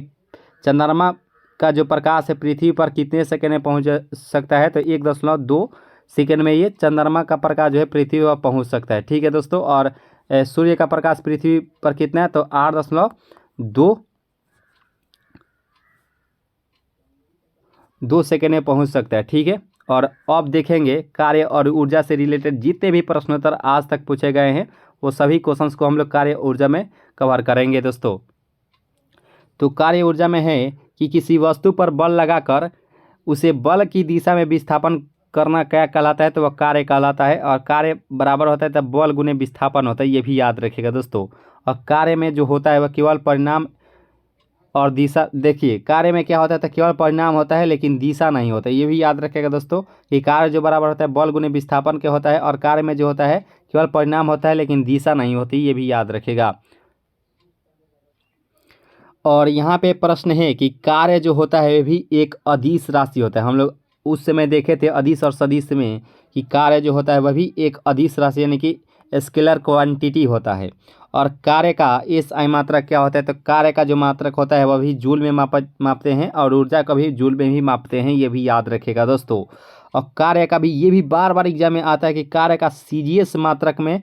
चंद्रमा का जो प्रकाश है पृथ्वी पर कितने सेकंड में पहुँच सकता है, तो 1.2 सेकंड में ये चंद्रमा का प्रकाश जो है पृथ्वी पर पहुँच सकता है। ठीक है दोस्तों। और सूर्य का प्रकाश पृथ्वी पर कितना है, तो 8.2 सेकंड में पहुँच सकता है। ठीक है। और अब देखेंगे कार्य और ऊर्जा से रिलेटेड जितने भी प्रश्नोत्तर आज तक पूछे गए हैं वो सभी क्वेश्चंस को हम लोग कार्य ऊर्जा में कवर करेंगे दोस्तों। तो कार्य ऊर्जा में है कि किसी वस्तु पर बल लगाकर उसे बल की दिशा में विस्थापन करना क्या कहलाता है, तो वह कार्य कहलाता है। और कार्य बराबर होता है तब बल गुने विस्थापन होता है, ये भी याद रखिएगा दोस्तों। और कार्य में जो होता है वह केवल परिणाम और दिशा, देखिए कार्य में क्या होता है तो केवल परिणाम होता है लेकिन दिशा नहीं होता, ये भी याद रखिएगा दोस्तों कि कार्य जो बराबर होता है बल गुने विस्थापन के होता है और कार्य में जो होता है केवल परिणाम होता है लेकिन दिशा नहीं होती, ये भी याद रखिएगा। और यहाँ पे प्रश्न है कि कार्य जो होता है भी एक अदिश राशि होता है। हम लोग उस समय देखे थे अदिश और सदिश में कि कार्य जो होता है वह भी एक अदिश राशि यानी कि स्केलर क्वांटिटी होता है। और कार्य का SI मात्रक क्या होता है, तो कार्य का जो मात्रक होता है वह भी जूल में मापते हैं और ऊर्जा का भी जूल में ही मापते हैं, ये भी याद रखिएगा दोस्तों। और कार्य का भी ये भी बार बार एग्जाम में आता है कि कार्य का CGS मात्रक में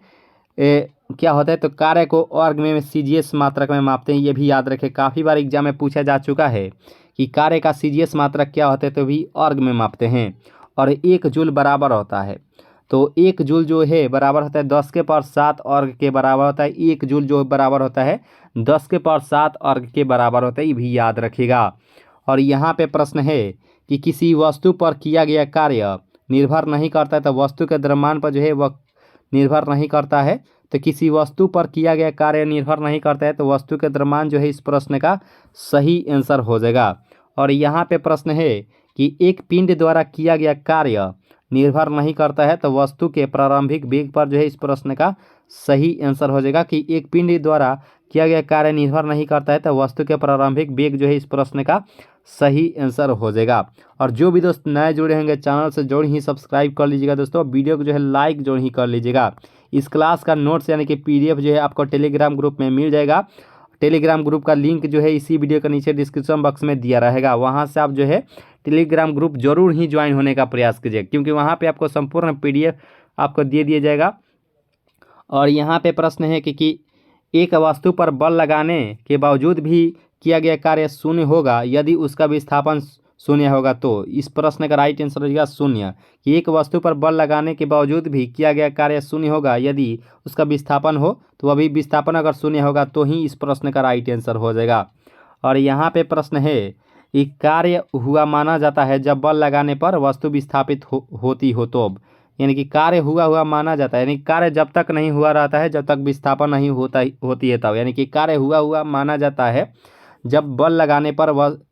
क्या होता है, तो कार्य को वर्ग में CGS मात्रक में मापते हैं, ये भी याद रखें। काफ़ी बार एग्जाम में पूछा जा चुका है कि कार्य का CGS मात्रक क्या होता है, तो भी वर्ग में मापते हैं। और 1 जूल बराबर होता है, तो 1 जूल जो है बराबर होता है 10⁻7 वर्ग के बराबर होता है। 1 जूल जो बराबर होता है 10⁻7 वर्ग के बराबर होता है, ये भी याद रखिएगा। और यहाँ पे प्रश्न है कि किसी वस्तु पर किया गया कार्य निर्भर नहीं करता है, तो वस्तु के द्रव्यमान पर जो है वह निर्भर नहीं करता है। तो किसी वस्तु पर किया गया कार्य निर्भर नहीं करता है तो वस्तु के द्रव्यमान जो है इस प्रश्न का सही आंसर हो जाएगा। और यहाँ पे प्रश्न है कि एक पिंड द्वारा किया गया कार्य निर्भर नहीं करता है तो वस्तु के प्रारंभिक वेग पर जो है इस प्रश्न का सही आंसर हो जाएगा कि एक पिंड द्वारा किया गया कार्य निर्भर नहीं करता है तो वस्तु के प्रारंभिक वेग जो है इस प्रश्न का सही आंसर हो जाएगा। और जो भी दोस्त नए जुड़े होंगे चैनल से जोड़ ही सब्सक्राइब कर लीजिएगा दोस्तों, वीडियो को जो है लाइक जोड़ ही कर लीजिएगा। इस क्लास का नोट्स यानी कि PDF जो है आपको टेलीग्राम ग्रुप में मिल जाएगा। टेलीग्राम ग्रुप का लिंक जो है इसी वीडियो के नीचे डिस्क्रिप्शन बॉक्स में दिया रहेगा, वहाँ से आप जो है टेलीग्राम ग्रुप जरूर ही ज्वाइन होने का प्रयास कीजिए क्योंकि वहाँ पे आपको संपूर्ण PDF आपको दे दिया जाएगा। और यहाँ पे प्रश्न है कि एक वस्तु पर बल लगाने के बावजूद भी किया गया कार्य शून्य होगा यदि उसका विस्थापन शून्य होगा, तो इस प्रश्न का राइट आंसर हो जाएगा शून्य। कि एक वस्तु पर बल लगाने के बावजूद भी किया गया कार्य शून्य होगा यदि उसका विस्थापन हो, तो अभी विस्थापन अगर शून्य होगा तो ही इस प्रश्न का राइट आंसर हो जाएगा। और यहाँ पे प्रश्न है कि कार्य हुआ माना जाता है जब बल लगाने पर वस्तु विस्थापित होती हो तो, यानी कि कार्य हुआ माना जाता है, यानी कार्य जब तक नहीं हुआ रहता है जब तक विस्थापन नहीं होती है तब, यानी कि कार्य हुआ माना जाता है जब बल लगाने पर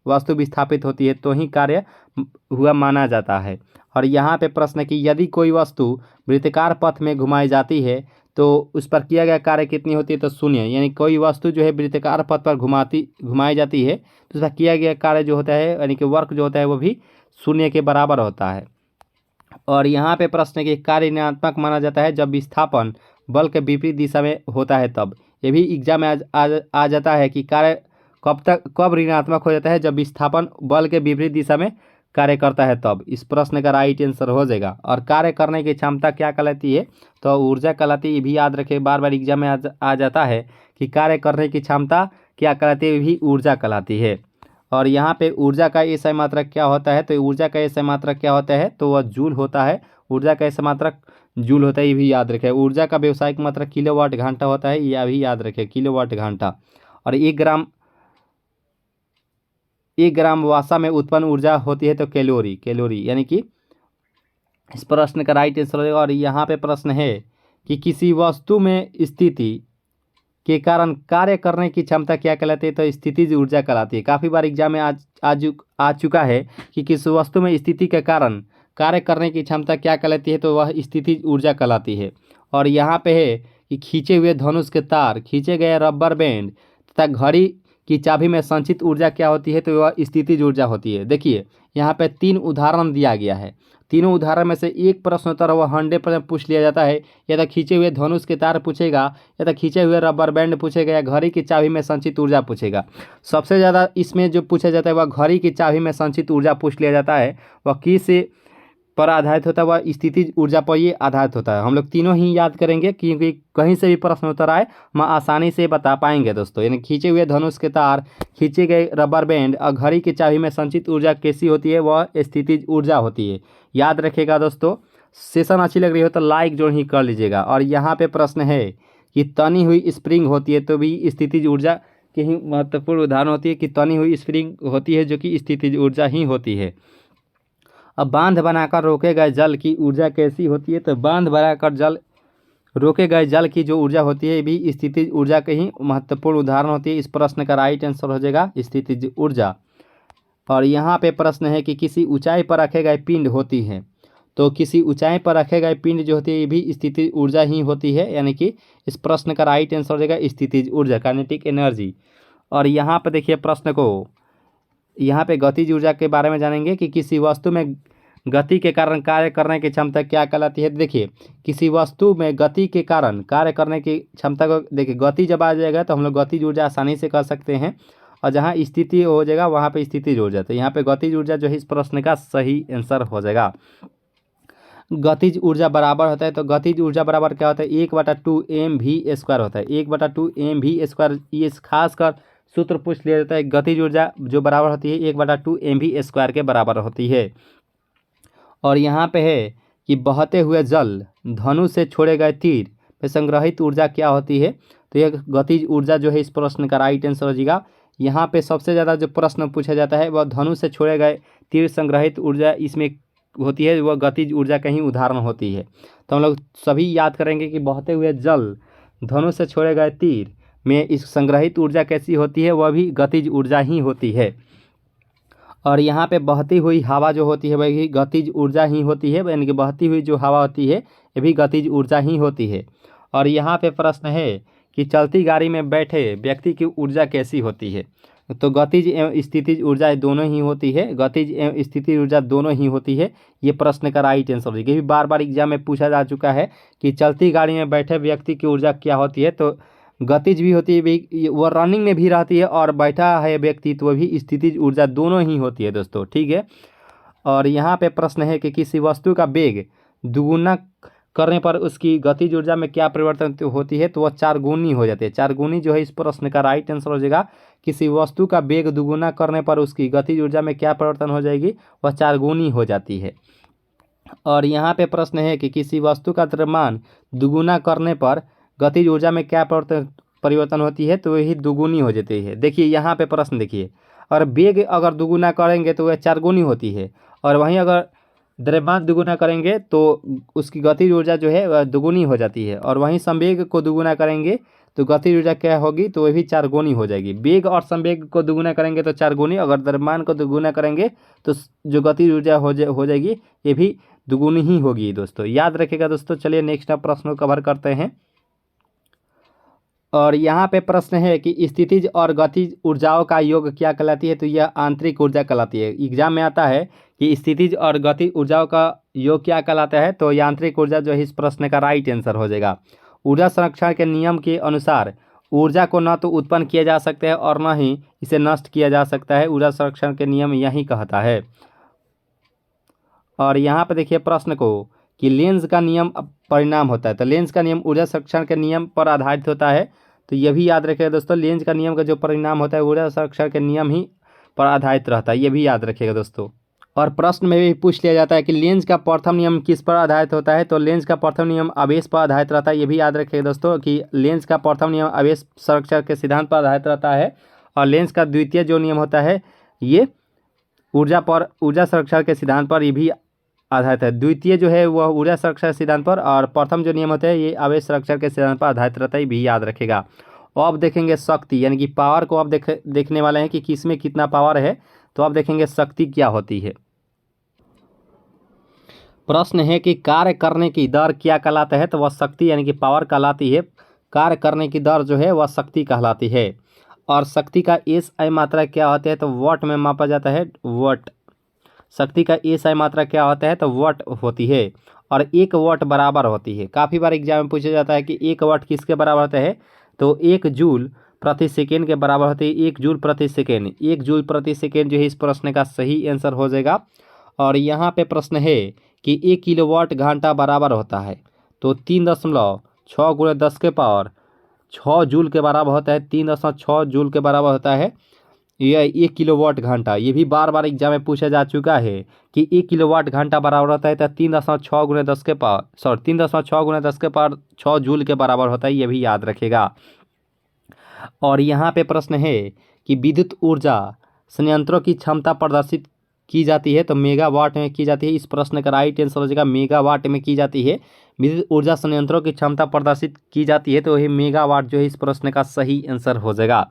वस्तु विस्थापित होती है तो ही कार्य हुआ माना जाता है। और यहाँ पे प्रश्न कि यदि कोई वस्तु वृत्ताकार पथ में घुमाई जाती है तो उस पर किया गया कार्य कितनी होती है, तो शून्य। यानी कोई वस्तु जो है वृत्ताकार पथ पर घुमाई जाती है तो उसका किया गया कार्य जो होता है यानी कि वर्क जो होता है वो भी शून्य के बराबर होता है। और यहाँ पे प्रश्न कि कार्य ऋणात्मक माना जाता है जब विस्थापन बल के विपरीत दिशा में होता है तब। ये भी एग्जाम में आ जाता है कि कार्य कब ऋणात्मक हो जाता है, जब विस्थापन बल के विपरीत दिशा में कार्य करता है तब। इस प्रश्न का राइट आंसर हो जाएगा। और कार्य करने की क्षमता क्या कहलाती है, तो ऊर्जा कहलाती है। ये भी याद रखें, बार बार एग्जाम में आ जाता है कि कार्य करने की क्षमता क्या कहलाती है, भी ऊर्जा कहलाती है। और यहाँ पे ऊर्जा का SI मात्रक क्या होता है, तो ऊर्जा का SI मात्रक क्या होता है, तो वह जूल होता है। ऊर्जा का SI मात्रक जूल होता है, ये भी याद रखें। ऊर्जा का व्यावसायिक मात्रक किलोवाट घंटा होता है, यह भी याद रखें, किलोवाट घंटा। और 1 ग्राम वसा में उत्पन्न ऊर्जा होती है, तो कैलोरी, कैलोरी यानी कि इस प्रश्न का राइट आंसर होगा। और यहाँ पे प्रश्न है कि किसी वस्तु में स्थिति के कारण कार्य करने की क्षमता क्या कहलाती है, तो स्थितिज ऊर्जा कहलाती है। काफ़ी बार एग्जाम में आ चुका है कि किस वस्तु में स्थिति के कारण कार्य करने की क्षमता क्या कहलाती है, तो वह स्थितिज ऊर्जा कहलाती है। और यहाँ पे है कि खींचे हुए धनुष के तार, खींचे गए रबर बैंड तथा घड़ी की चाबी में संचित ऊर्जा क्या होती है, तो वह स्थितिज ऊर्जा होती है। देखिए यहाँ पे 3 उदाहरण दिया गया है, तीनों उदाहरण में से एक प्रश्न उत्तर वह 100% पूछ लिया जाता है। या तो खींचे हुए धनुष के तार पूछेगा, या तो खींचे हुए रबर बैंड पूछेगा, या घड़ी की चाबी में संचित ऊर्जा पूछेगा। सबसे ज़्यादा इसमें जो पूछा जाता है वह घड़ी की चाबी में संचित ऊर्जा पूछ लिया जाता है। वह किस पर आधारित होता है, वह स्थितिज ऊर्जा पर ये आधारित होता है। हम लोग तीनों ही याद करेंगे क्योंकि कहीं से भी प्रश्न उत्तर आए हम आसानी से बता पाएंगे दोस्तों। यानी खींचे हुए धनुष के तार, खींचे गए रबर बैंड और घड़ी की चाबी में संचित ऊर्जा कैसी होती है, वह स्थितिज ऊर्जा होती है। याद रखिएगा दोस्तों। सेशन अच्छी लग रही हो तो लाइक जो ही कर लीजिएगा। और यहाँ पे प्रश्न है कि तनी हुई स्प्रिंग होती है, तो भी स्थितिज ऊर्जा की ही महत्वपूर्ण उदाहरण होती है कि तनी हुई स्प्रिंग होती है, जो कि स्थितिज ऊर्जा ही होती है। अब बांध बनाकर रोके गए जल की ऊर्जा कैसी होती है, तो बांध बनाकर जल रोके गए जल की जो ऊर्जा होती है, ये भी स्थितिज ऊर्जा के ही महत्वपूर्ण उदाहरण होती है। इस प्रश्न का राइट आंसर हो जाएगा स्थितिज ऊर्जा। और यहाँ पे प्रश्न है कि किसी ऊंचाई पर रखे गए पिंड होती है, तो किसी ऊंचाई पर रखे गए पिंड जो होती है, ये भी स्थितिज ऊर्जा ही होती है। यानी कि इस प्रश्न का राइट आंसर हो जाएगा स्थितिज ऊर्जा, काइनेटिक एनर्जी। और यहाँ पे देखिए प्रश्न को, यहाँ पे गतिज ऊर्जा के बारे में जानेंगे कि किसी वस्तु में गति के कारण कार्य करने की क्षमता क्या कहलाती है। देखिए किसी वस्तु में गति के कारण कार्य करने की क्षमता को, देखिए गति जब आ जाएगा तो हम लोग गतिज ऊर्जा आसानी से कर सकते हैं। और जहाँ स्थिति हो जाएगा वहाँ पे स्थितिज ऊर्जा, तो यहाँ पे गतिज ऊर्जा जो है इस प्रश्न का सही आंसर हो जाएगा। गतिज ऊर्जा बराबर होता है, तो गतिज ऊर्जा बराबर क्या होता है, 1/2mv² होता है। 1/2mv², ये खासकर सूत्र पूछ लिया जाता है। गतिज ऊर्जा जो बराबर होती है 1/2mv² के बराबर होती है। और यहाँ पे है कि बहते हुए जल धनुष से छोड़े गए तीर में संग्रहित ऊर्जा क्या होती है, तो यह गतिज ऊर्जा जो है इस प्रश्न का राइट आंसर हो जाएगा। यहाँ पे सबसे ज़्यादा जो प्रश्न पूछा जाता है वह धनुष से छोड़े गए तीर संग्रहित ऊर्जा इसमें होती है, वह गतिज ऊर्जा का ही उदाहरण होती है। तो हम लोग सभी याद करेंगे कि बहते हुए जल धनुष से छोड़े गए तीर में इस संग्रहित ऊर्जा कैसी होती है, वह भी गतिज ऊर्जा ही होती है। और यहाँ पे बहती हुई हवा जो होती है वह भी गतिज ऊर्जा ही होती है, यानी कि बहती हुई जो हवा होती है ये भी गतिज ऊर्जा ही होती है। और यहाँ पे प्रश्न है कि चलती गाड़ी में बैठे व्यक्ति की ऊर्जा कैसी होती है, तो गतिज एवं स्थितिज ऊर्जा दोनों ही होती है, गतिज एवं स्थितिज ऊर्जा दोनों ही होती है। ये प्रश्न का राइट आंसर होगी, क्योंकि बार बार एग्जाम में पूछा जा चुका है कि चलती गाड़ी में बैठे व्यक्ति की ऊर्जा क्या होती है, तो गतिज भी होती है, वो रनिंग में भी रहती है, और बैठा है व्यक्ति तो वह भी स्थितिज ऊर्जा दोनों ही होती है दोस्तों, ठीक है। और यहाँ पे प्रश्न है कि किसी वस्तु का वेग दुगुना करने पर उसकी गतिज ऊर्जा में क्या परिवर्तन होती है, तो वह 4 गुनी हो जाती है। 4 गुनी जो है इस प्रश्न का राइट आंसर हो जाएगा। किसी वस्तु का वेग दुगुना करने पर उसकी गतिज ऊर्जा में क्या परिवर्तन हो जाएगी, वह 4 गुनी हो जाती है। और यहाँ पे प्रश्न है कि किसी वस्तु का द्रव्यमान दुगुना करने पर गतिज ऊर्जा में क्या परिवर्तन होती है, तो वही दुगुनी हो जाती है। देखिए यहाँ पे प्रश्न देखिए, और वेग अगर दुगुना करेंगे तो वह 4 गुनी होती है, और वहीं अगर द्रव्यमान दुगुना करेंगे तो उसकी गतिज ऊर्जा जो है वह दुगुनी हो जाती है। और वहीं संवेग को दुगुना करेंगे तो गतिज ऊर्जा क्या होगी, तो वह भी 4 गुनी हो जाएगी। वेग और संवेग को दुगुना करेंगे तो 4 गुनी, अगर द्रव्यमान को दुगुना करेंगे तो जो गतिज ऊर्जा हो जाएगी ये भी दुगुनी ही होगी दोस्तों, याद रखिएगा दोस्तों। चलिए नेक्स्ट प्रश्न को कवर करते हैं। और यहाँ पे प्रश्न है कि स्थितिज और गतिज ऊर्जाओं का योग क्या कहलाती है, तो यह आंतरिक ऊर्जा कहलाती है। एग्जाम में आता है कि स्थितिज और गतिज ऊर्जाओं का योग क्या कहलाता है, तो यांत्रिक ऊर्जा जो है इस प्रश्न का राइट आंसर हो जाएगा। ऊर्जा संरक्षण के नियम के अनुसार ऊर्जा को न तो उत्पन्न किया जा सकता है और न ही इसे नष्ट किया जा सकता है, ऊर्जा संरक्षण के नियम यही कहता है। और यहाँ पे देखिए प्रश्न को कि लेंस का नियम परिणाम होता है, तो लेंस का नियम ऊर्जा संरक्षण के नियम पर आधारित होता है, तो यह भी याद रखिएगा दोस्तों। लेंस का नियम का जो परिणाम होता है ऊर्जा संरक्षण के नियम ही पर आधारित रहता है, ये भी याद रखिएगा दोस्तों। और प्रश्न में भी पूछ लिया जाता है कि लेंज का प्रथम नियम किस पर आधारित होता है, तो लेंज का प्रथम नियम आवेश पर आधारित रहता है, ये भी याद रखिएगा दोस्तों कि लेंज का प्रथम नियम आवेश संरक्षण के सिद्धांत पर आधारित रहता है। और लेंज का द्वितीय जो नियम होता है ये ऊर्जा संरक्षण के सिद्धांत पर ये भी आधारित है। द्वितीय जो है वह ऊर्जा संरक्षण सिद्धांत पर, और प्रथम जो नियम होता है ये आवेश संरक्षण के सिद्धांत पर आधारित रहता है, ये भी याद रखेगा। अब देखेंगे शक्ति, यानी कि पावर को अब देखने वाले हैं कि किस में कितना पावर है। तो अब देखेंगे शक्ति क्या होती है। प्रश्न है कि कार्य करने की दर क्या कहलाता है, तो वह शक्ति यानी कि पावर कहलाती है। कार्य करने की दर जो है वह शक्ति कहलाती है। और शक्ति का SI मात्रा क्या होता है, तो वाट में मापा जाता है, वाट। शक्ति का SI मात्रा क्या होता है, तो वाट होती है। और 1 वाट बराबर होती है। काफ़ी बार एग्जाम में पूछा जाता है कि 1 वाट किसके बराबर होता है, तो 1 जूल प्रति सेकेंड के बराबर होती है। 1 जूल प्रति सेकेंड, 1 जूल प्रति सेकेंड जो है इस प्रश्न का सही आंसर हो जाएगा। और यहाँ पे प्रश्न है कि 1 किलोवाट घंटा बराबर होता है, तो 3.6 गुणे 10 के पावर 6 जूल के बराबर होता है। 3.6 जूल के बराबर होता है यह 1 किलोवाट घंटा। ये भी बार बार एग्जाम में पूछा जा चुका है कि 1 किलोवाट घंटा बराबर होता है, तो 3.6 गुणे 10 के पावर 3.6 गुणे 10 के पावर 6 जूल के बराबर होता है, ये भी याद रखेगा। और यहाँ पे प्रश्न है कि विद्युत ऊर्जा संयंत्रों की क्षमता प्रदर्शित की जाती है, तो मेगावाट में की जाती है। इस प्रश्न का राइट आंसर हो जाएगा मेगावाट में की जाती है। विद्युत ऊर्जा संयंत्रों की क्षमता प्रदर्शित की जाती है, तो वही मेगावाट जो है इस प्रश्न का सही आंसर हो जाएगा।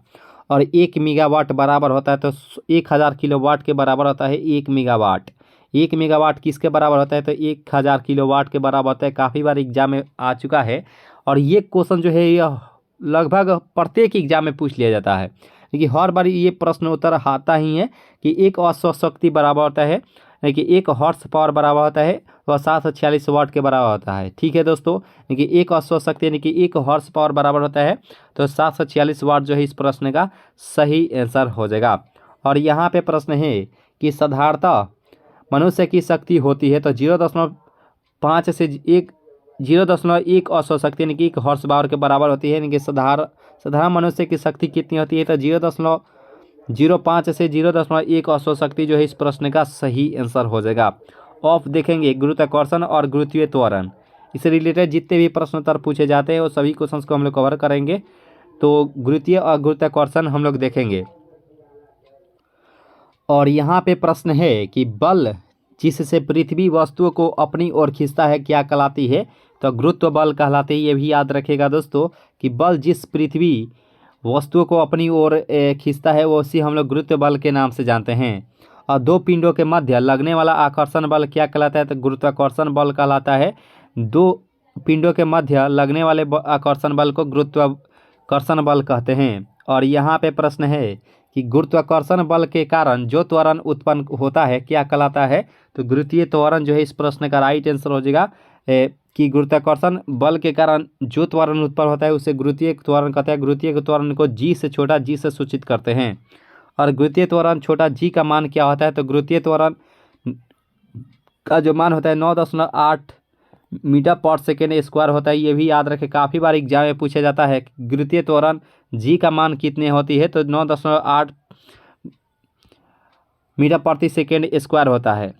और 1 मेगावाट बराबर होता है, तो 1000 किलोवाट के बराबर होता है 1 मेगावाट। 1 मेगावाट किसके बराबर होता है, तो 1000 किलोवाट के बराबर होता है। काफ़ी बार एग्जाम में आ चुका है। और ये क्वेश्चन जो है यह लगभग प्रत्येक एग्जाम में पूछ लिया जाता है, लेकिन हर बार ये प्रश्न उत्तर आता ही है कि 1 अश्व शक्ति बराबर होता है, यानी 1 हॉर्स पावर बराबर होता है, वह 746 वाट के बराबर होता है। ठीक है दोस्तों, यानी 1 अश्व शक्ति यानी कि 1 हॉर्स पावर बराबर होता है, तो 746 वाट जो है इस प्रश्न का सही आंसर हो जाएगा। और यहाँ पे प्रश्न है कि साधारणतः मनुष्य की शक्ति होती है, तो 0.5 से 0.1 अश्व शक्ति यानी कि 1 हॉर्स पावर के बराबर होती है। यानी कि साधारण मनुष्य की शक्ति कितनी होती है, तो 0.05 से 0.1 अश्व शक्ति जो है इस प्रश्न का सही आंसर हो जाएगा। ऑफ देखेंगे गुरुत्वाकर्षण और गुरुत्वीय त्वरण, इससे रिलेटेड जितने भी प्रश्न उत्तर पूछे जाते हैं वो सभी क्वेश्चंस को हम लोग कवर करेंगे। तो गुरुत्वीय और गुरुत्वाकर्षण हम लोग देखेंगे। और यहाँ पे प्रश्न है कि बल जिससे पृथ्वी वस्तुओं को अपनी ओर खींचता है क्या कहलाती है, तो गुरुत्व बल कहलाती है। ये भी याद रखेगा दोस्तों कि बल जिस पृथ्वी वस्तुओं को अपनी ओर खींचता है वो उसी हम लोग गुरुत्व बल के नाम से जानते हैं। और 2 पिंडों के मध्य लगने वाला आकर्षण बल क्या कहलाता है, तो गुरुत्वाकर्षण बल कहलाता है। 2 पिंडों के मध्य लगने वाले आकर्षण बल को गुरुत्वाकर्षण बल कहते हैं। और यहाँ पे प्रश्न है कि गुरुत्वाकर्षण बल के कारण जो त्वरण उत्पन्न होता है क्या कहलाता है, तो गुरुत्वीय त्वरण जो है इस प्रश्न का राइट आंसर हो जाएगा कि गुरुत्वाकर्षण बल के कारण जो त्वरण उत्पन्न होता है उसे गुरुत्वीय त्वरण कहते हैं। गुरुत्वीय त्वरण को जी से छोटा जी से सूचित करते हैं। और गुरुत्वीय त्वरण छोटा जी का मान क्या होता है, तो गुरुत्वीय त्वरण का जो मान होता है 9.8 मीटर पर सेकेंड स्क्वायर होता है। ये भी याद रखें, काफ़ी बार एग्जाम में पूछा जाता है गुरुत्वीय त्वरण जी का मान कितने होती है, तो 9.8 मीटर प्रति सेकेंड स्क्वायर होता है।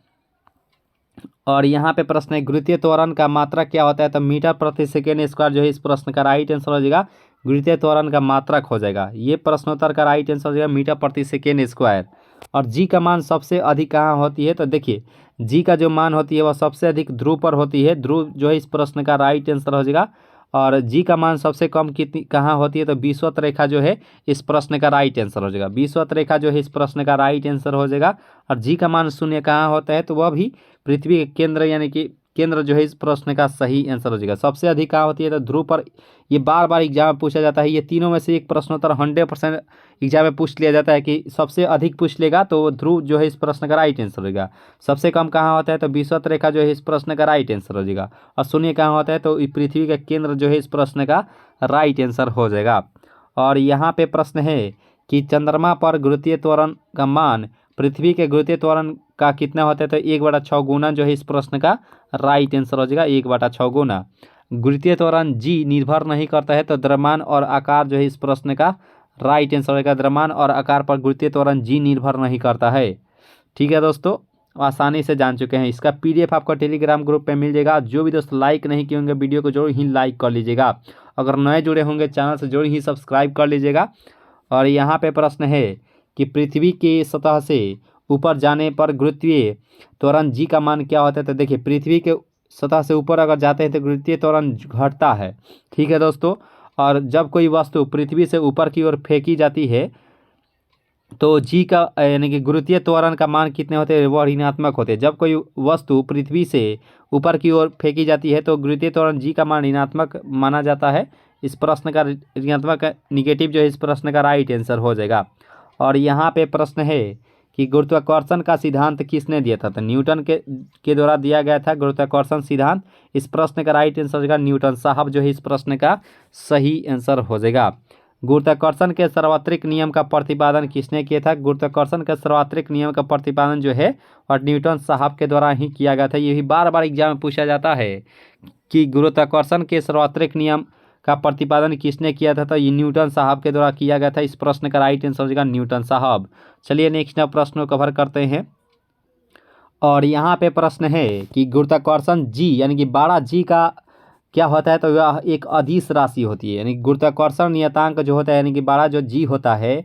और यहाँ पे प्रश्न है गुरुत्वीय त्वरण का मात्रक क्या होता है, तो मीटर प्रति सेकेंड स्क्वायर जो है इस प्रश्न का राइट आंसर हो जाएगा गुरुत्वीय त्वरण का मात्रक हो जाएगा। ये प्रश्नोत्तर का राइट आंसर हो जाएगा मीटर प्रति सेकेंड स्क्वायर। और जी का मान सबसे अधिक कहाँ होती है, तो देखिए जी का जो मान होती है वह सबसे अधिक ध्रुव पर होती है। ध्रुव जो है इस प्रश्न का राइट आंसर हो जाएगा। और जी का मान सबसे कम कितनी कहाँ होती है, तो विषुवत रेखा जो है इस प्रश्न का राइट आंसर हो जाएगा। विषुवत रेखा जो है इस प्रश्न का राइट आंसर हो जाएगा। और जी का मान 0 कहाँ होता है, तो वह भी पृथ्वी के केंद्र यानी कि केंद्र जो है इस प्रश्न का सही आंसर हो जाएगा। सबसे अधिक कहाँ होती है, तो ध्रुव पर। ये बार बार एग्जाम में पूछा जाता है। ये तीनों में से एक प्रश्नोत्तर 100% एग्जाम में पूछ लिया जाता है कि सबसे अधिक पूछ लेगा तो ध्रुव जो है इस प्रश्न का राइट आंसर होगा। सबसे कम कहाँ होता है, तो विषुवत रेखा जो है इस प्रश्न का राइट आंसर हो जाएगा। और 0 कहाँ होता है, तो पृथ्वी का केंद्र जो है इस प्रश्न का राइट आंसर हो जाएगा। और यहाँ पे प्रश्न है कि चंद्रमा पर गुरुत्वीय त्वरण का मान पृथ्वी के गुरुत्वीय त्वरण का कितना होता है, तो 1/6 गुना जो है इस प्रश्न का राइट आंसर हो जाएगा 1/6 गुना। गुरुत्वीय त्वरण जी निर्भर नहीं करता है, तो द्रव्यमान और आकार जो है इस प्रश्न का राइट आंसर होगा। द्रव्यमान और आकार पर गुरुत्वीय त्वरण जी निर्भर नहीं करता है। ठीक है दोस्तों, आसानी से जान चुके हैं। इसका PDF आपको टेलीग्राम ग्रुप पे मिल जाएगा। जो भी दोस्त लाइक नहीं किए होंगे वीडियो को जरूर ही लाइक कर लीजिएगा। अगर नए जुड़े होंगे चैनल से जरूर ही सब्सक्राइब कर लीजिएगा। और यहाँ पे प्रश्न है कि पृथ्वी की सतह से ऊपर जाने पर गुरुत्वीय त्वरण जी का मान क्या होता है। तो देखिए, पृथ्वी के सतह से ऊपर अगर जाते हैं तो गुरुत्वीय त्वरण घटता है। ठीक है दोस्तों, और जब कोई वस्तु पृथ्वी से ऊपर की ओर फेंकी जाती है तो जी का यानी कि गुरुत्वीय त्वरण का मान कितने होते हैं, वह ऋणात्मक होते हैं। जब कोई वस्तु पृथ्वी से ऊपर की ओर फेंकी जाती है तो गुरुत्वीय त्वरण जी का मान ऋणात्मक माना जाता है। इस प्रश्न का ऋणात्मक निगेटिव जो है इस प्रश्न का राइट आंसर हो जाएगा। और यहाँ पे प्रश्न है कि गुरुत्वाकर्षण का सिद्धांत किसने दिया था। तो न्यूटन के द्वारा दिया गया था गुरुत्वाकर्षण सिद्धांत। इस प्रश्न का राइट आंसर हो जाएगा न्यूटन साहब जो है इस प्रश्न का सही आंसर हो जाएगा। गुरुत्वाकर्षण के सार्वत्रिक नियम का प्रतिपादन किसने किया था। गुरुत्वाकर्षण के सार्वत्रिक नियम का प्रतिपादन जो है और न्यूटन साहब के द्वारा ही किया गया था। ये भी बार बार एग्जाम में पूछा जाता है कि गुरुत्वाकर्षण के सार्वत्रिक नियम का प्रतिपादन किसने किया था। तो ये न्यूटन साहब के द्वारा किया गया था। इस प्रश्न का राइट आंसर हो जाएगा न्यूटन साहब। चलिए नेक्स्ट प्रश्न को कवर करते हैं। और यहाँ पे प्रश्न है कि गुरुत्वाकर्षण जी यानी कि 12 जी का क्या होता है। तो यह एक अदिश राशि होती है। यानी गुरुत्वाकर्षण नियतांक जो होता है यानी कि 12 जो जी होता है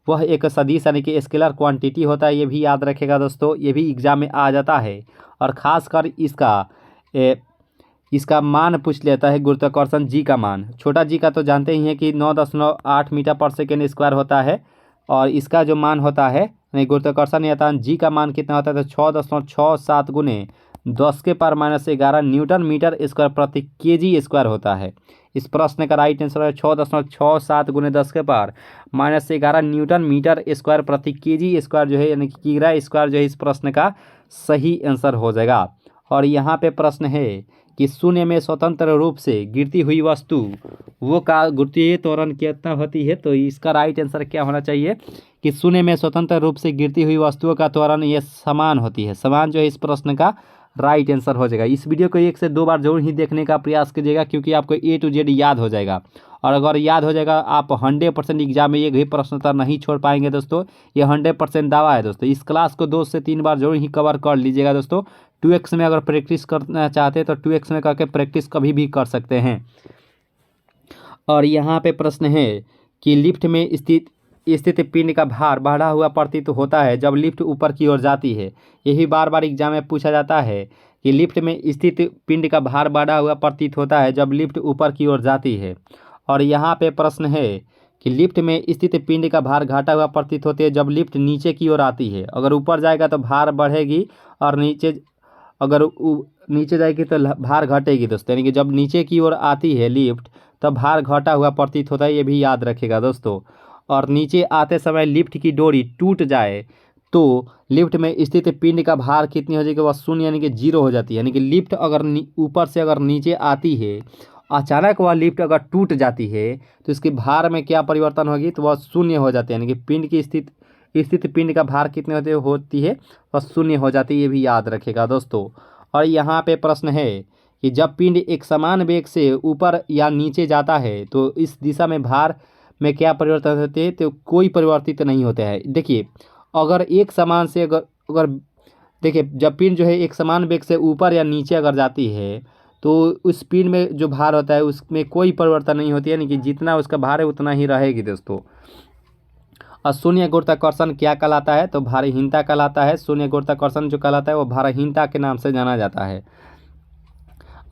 वह एक सदिश यानी कि स्केलर क्वांटिटी होता है। ये भी याद रखेगा दोस्तों, ये भी एग्जाम में आ जाता है। और ख़ासकर इसका मान पूछ लेता है गुरुत्वाकर्षण जी का मान। छोटा जी का तो जानते ही हैं कि 9.8 मीटर पर सेकेंड स्क्वायर होता है। और इसका जो मान होता है यानी गुरुत्वाकर्षण नियतांक जी का मान कितना होता है। तो 6.67 गुने 10⁻⁻11 न्यूटन मीटर स्क्वायर प्रति केजी स्क्वायर होता है। इस प्रश्न का राइट आंसर है 6.67 गुने 10⁻⁻11 न्यूटन मीटर स्क्वायर प्रति केजी स्क्वायर जो है यानी कि किग्रा स्क्वायर जो है इस प्रश्न का सही आंसर हो जाएगा। और यहाँ पे प्रश्न है कि शून्य में स्वतंत्र रूप से गिरती हुई वस्तु वो का गुरुत्वीय त्वरण कितना होती है। तो इसका राइट आंसर क्या होना चाहिए कि शून्य में स्वतंत्र रूप से गिरती हुई वस्तुओं का त्वरण ये समान होती है। समान जो है इस प्रश्न का राइट आंसर हो जाएगा। इस वीडियो को 1 से 2 बार जरूर ही देखने का प्रयास कीजिएगा क्योंकि आपको A to Z याद हो जाएगा। और अगर याद हो जाएगा आप 100% एग्जाम में एक भी प्रश्न उत्तर नहीं छोड़ पाएंगे दोस्तों। ये 100% दावा है दोस्तों। इस क्लास को 2 से 3 बार जरूर ही कवर कर लीजिएगा दोस्तों। 2x में अगर प्रैक्टिस करना चाहते हैं तो 2x में करके प्रैक्टिस कभी भी कर सकते हैं। और यहाँ पे प्रश्न है कि लिफ्ट में स्थित पिंड का भार बढ़ा हुआ प्रतीत होता है जब लिफ्ट ऊपर की ओर जाती है। यही बार बार एग्जाम में पूछा जाता है कि लिफ्ट में स्थित पिंड का भार बढ़ा हुआ प्रतीत होता है जब लिफ्ट ऊपर की ओर जाती है। और यहाँ पे प्रश्न है कि लिफ्ट में स्थित पिंड का भार घटा हुआ प्रतीत होती है जब लिफ्ट नीचे की ओर आती है। अगर ऊपर जाएगा तो भार बढ़ेगी और नीचे जाएगी तो भार घटेगी दोस्तों। यानी कि जब नीचे की ओर आती है लिफ्ट तब भार घटा हुआ प्रतीत होता है। ये भी याद रखेगा दोस्तों। और नीचे आते समय लिफ्ट की डोरी टूट जाए तो लिफ्ट में स्थित पिंड का भार कितनी हो जाएगी, वह शून्य यानी कि 0 हो जाती है। यानी कि लिफ्ट अगर ऊपर से अगर नीचे आती है, अचानक वह लिफ्ट अगर टूट जाती है तो इसके भार में क्या परिवर्तन होगी, तो वह शून्य हो जाती है। यानी कि पिंड की स्थित पिंड का भार कितने होती है, वह शून्य हो जाती है। ये भी याद रखेगा दोस्तों। और यहाँ पे प्रश्न है कि जब पिंड एक समान वेग से ऊपर या नीचे जाता है तो इस दिशा में भार में क्या परिवर्तन होते हैं, तो कोई परिवर्तित नहीं होता है। देखिए अगर एक समान से अगर देखिए जब पिंड जो है एक समान वेग से ऊपर या नीचे अगर जाती है तो उस पिंड में जो भार होता है उसमें कोई परिवर्तन नहीं होती है। यानी कि जितना उसका भार है उतना ही रहेगी दोस्तों। और शून्य गुरुत्वाकर्षण क्या कहलाता है, तो भारहीनता कहलाता है। शून्य गुरुत्वाकर्षण जो कहलाता है वो भारहीनता के नाम से जाना जाता है।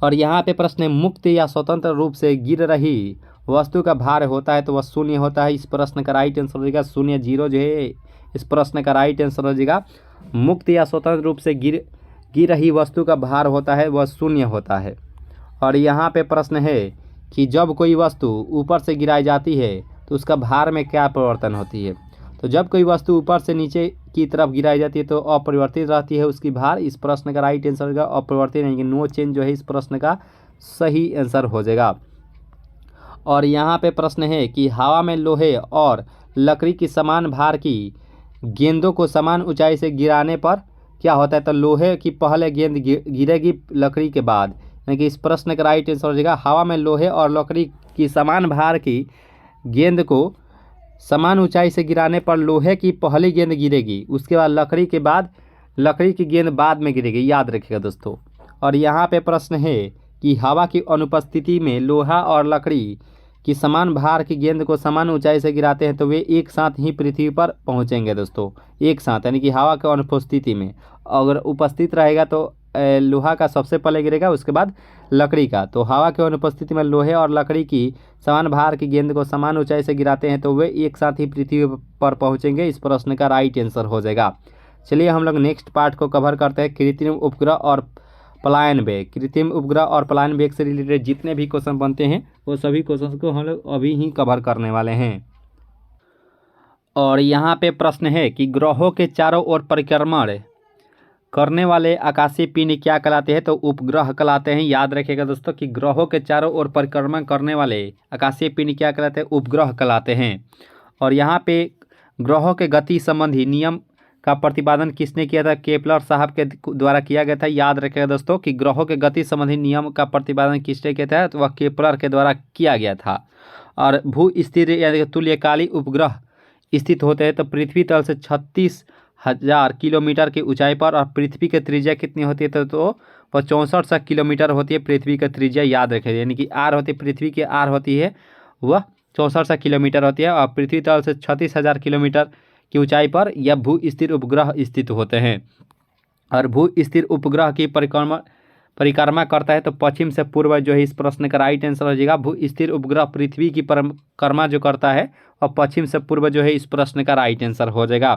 और यहाँ पे प्रश्न है मुक्त या स्वतंत्र रूप से गिर रही वस्तु का भार होता है तो वह शून्य होता है। इस प्रश्न का राइट आंसर हो जाएगा 0 0 जो है इस प्रश्न का राइट आंसर हो जाएगा। मुक्त या स्वतंत्र रूप से गिर रही वस्तु का भार होता है वह शून्य होता है। और यहाँ पे प्रश्न है कि जब कोई वस्तु ऊपर से गिराई जाती है तो उसका भार में क्या परिवर्तन होती है, तो जब कोई वस्तु ऊपर से नीचे की तरफ गिराई जाती है तो अपरिवर्तित रहती है उसकी भार। इस प्रश्न का राइट आंसर होगा अपरिवर्तित, यानी कि नो चेंज जो है इस प्रश्न का सही आंसर हो जाएगा। और यहाँ पे प्रश्न है कि हवा में लोहे और लकड़ी की समान भार की गेंदों को समान ऊंचाई से गिराने पर क्या होता है, तो लोहे की पहले गेंद गिरेगी लकड़ी के बाद। यानी कि इस प्रश्न का राइट आंसर हो जाएगा हवा में लोहे और लकड़ी की समान भार की गेंद को समान ऊंचाई से गिराने पर लोहे की पहली गेंद गिरेगी, उसके बाद लकड़ी की गेंद बाद में गिरेगी, याद रखिएगा दोस्तों। और यहाँ पे प्रश्न है कि हवा की अनुपस्थिति में लोहा और लकड़ी की समान भार की गेंद को समान ऊंचाई से गिराते हैं तो वे एक साथ ही पृथ्वी पर पहुंचेंगे दोस्तों, एक साथ, यानी कि हवा की अनुपस्थिति में। अगर उपस्थित रहेगा तो लोहा का सबसे पहले गिरेगा, उसके बाद लकड़ी का। तो हवा की अनुपस्थिति में लोहे और लकड़ी की समान भार की गेंद को समान ऊंचाई से गिराते हैं तो वे एक साथ ही पृथ्वी पर पहुंचेंगे। इस प्रश्न का राइट आंसर हो जाएगा। चलिए हम लोग नेक्स्ट पार्ट को कवर करते हैं, कृत्रिम उपग्रह और पलायन वेग। कृत्रिम उपग्रह और पलायन वेग से रिलेटेड जितने भी क्वेश्चन बनते हैं वो सभी क्वेश्चन को हम लोग अभी ही कवर करने वाले हैं। और यहाँ पे प्रश्न है कि ग्रहों के चारों ओर परिक्रमण करने वाले आकाशीय पिंड क्या कहलाते हैं, तो उपग्रह कहलाते हैं। याद रखिएगा दोस्तों कि ग्रहों के चारों ओर परिक्रमण करने वाले आकाशीय पिंड क्या कहलाते हैं, उपग्रह कहलाते हैं। और यहाँ पे ग्रहों के गति संबंधी नियम का प्रतिपादन किसने किया था, केपलर साहब के द्वारा किया गया था। याद रखिएगा दोस्तों कि ग्रहों के गति संबंधी नियम का प्रतिपादन किसने किया था, तो वह केपलर के द्वारा किया गया था। और भू स्थिर यानी तुल्यकाली उपग्रह स्थित होते हैं तो पृथ्वी तल से 36,000 किलोमीटर की ऊंचाई पर। और पृथ्वी की त्रिज्या कितनी होती है, तो वह 64 किलोमीटर होती है पृथ्वी की त्रिज्या। याद रखें, यानी कि आर होती है, पृथ्वी की आर होती है वह 64 किलोमीटर होती है। और पृथ्वी तल से 36,000 किलोमीटर की ऊंचाई पर यह भू स्थिर उपग्रह स्थित होते हैं। और भू स्थिर उपग्रह की परिक्रमा करता है तो पश्चिम से पूर्व जो है इस प्रश्न का राइट आंसर हो जाएगा। भू स्थिर उपग्रह पृथ्वी की परिक्रमा जो करता है और पश्चिम से पूर्व जो है इस प्रश्न का राइट आंसर हो जाएगा।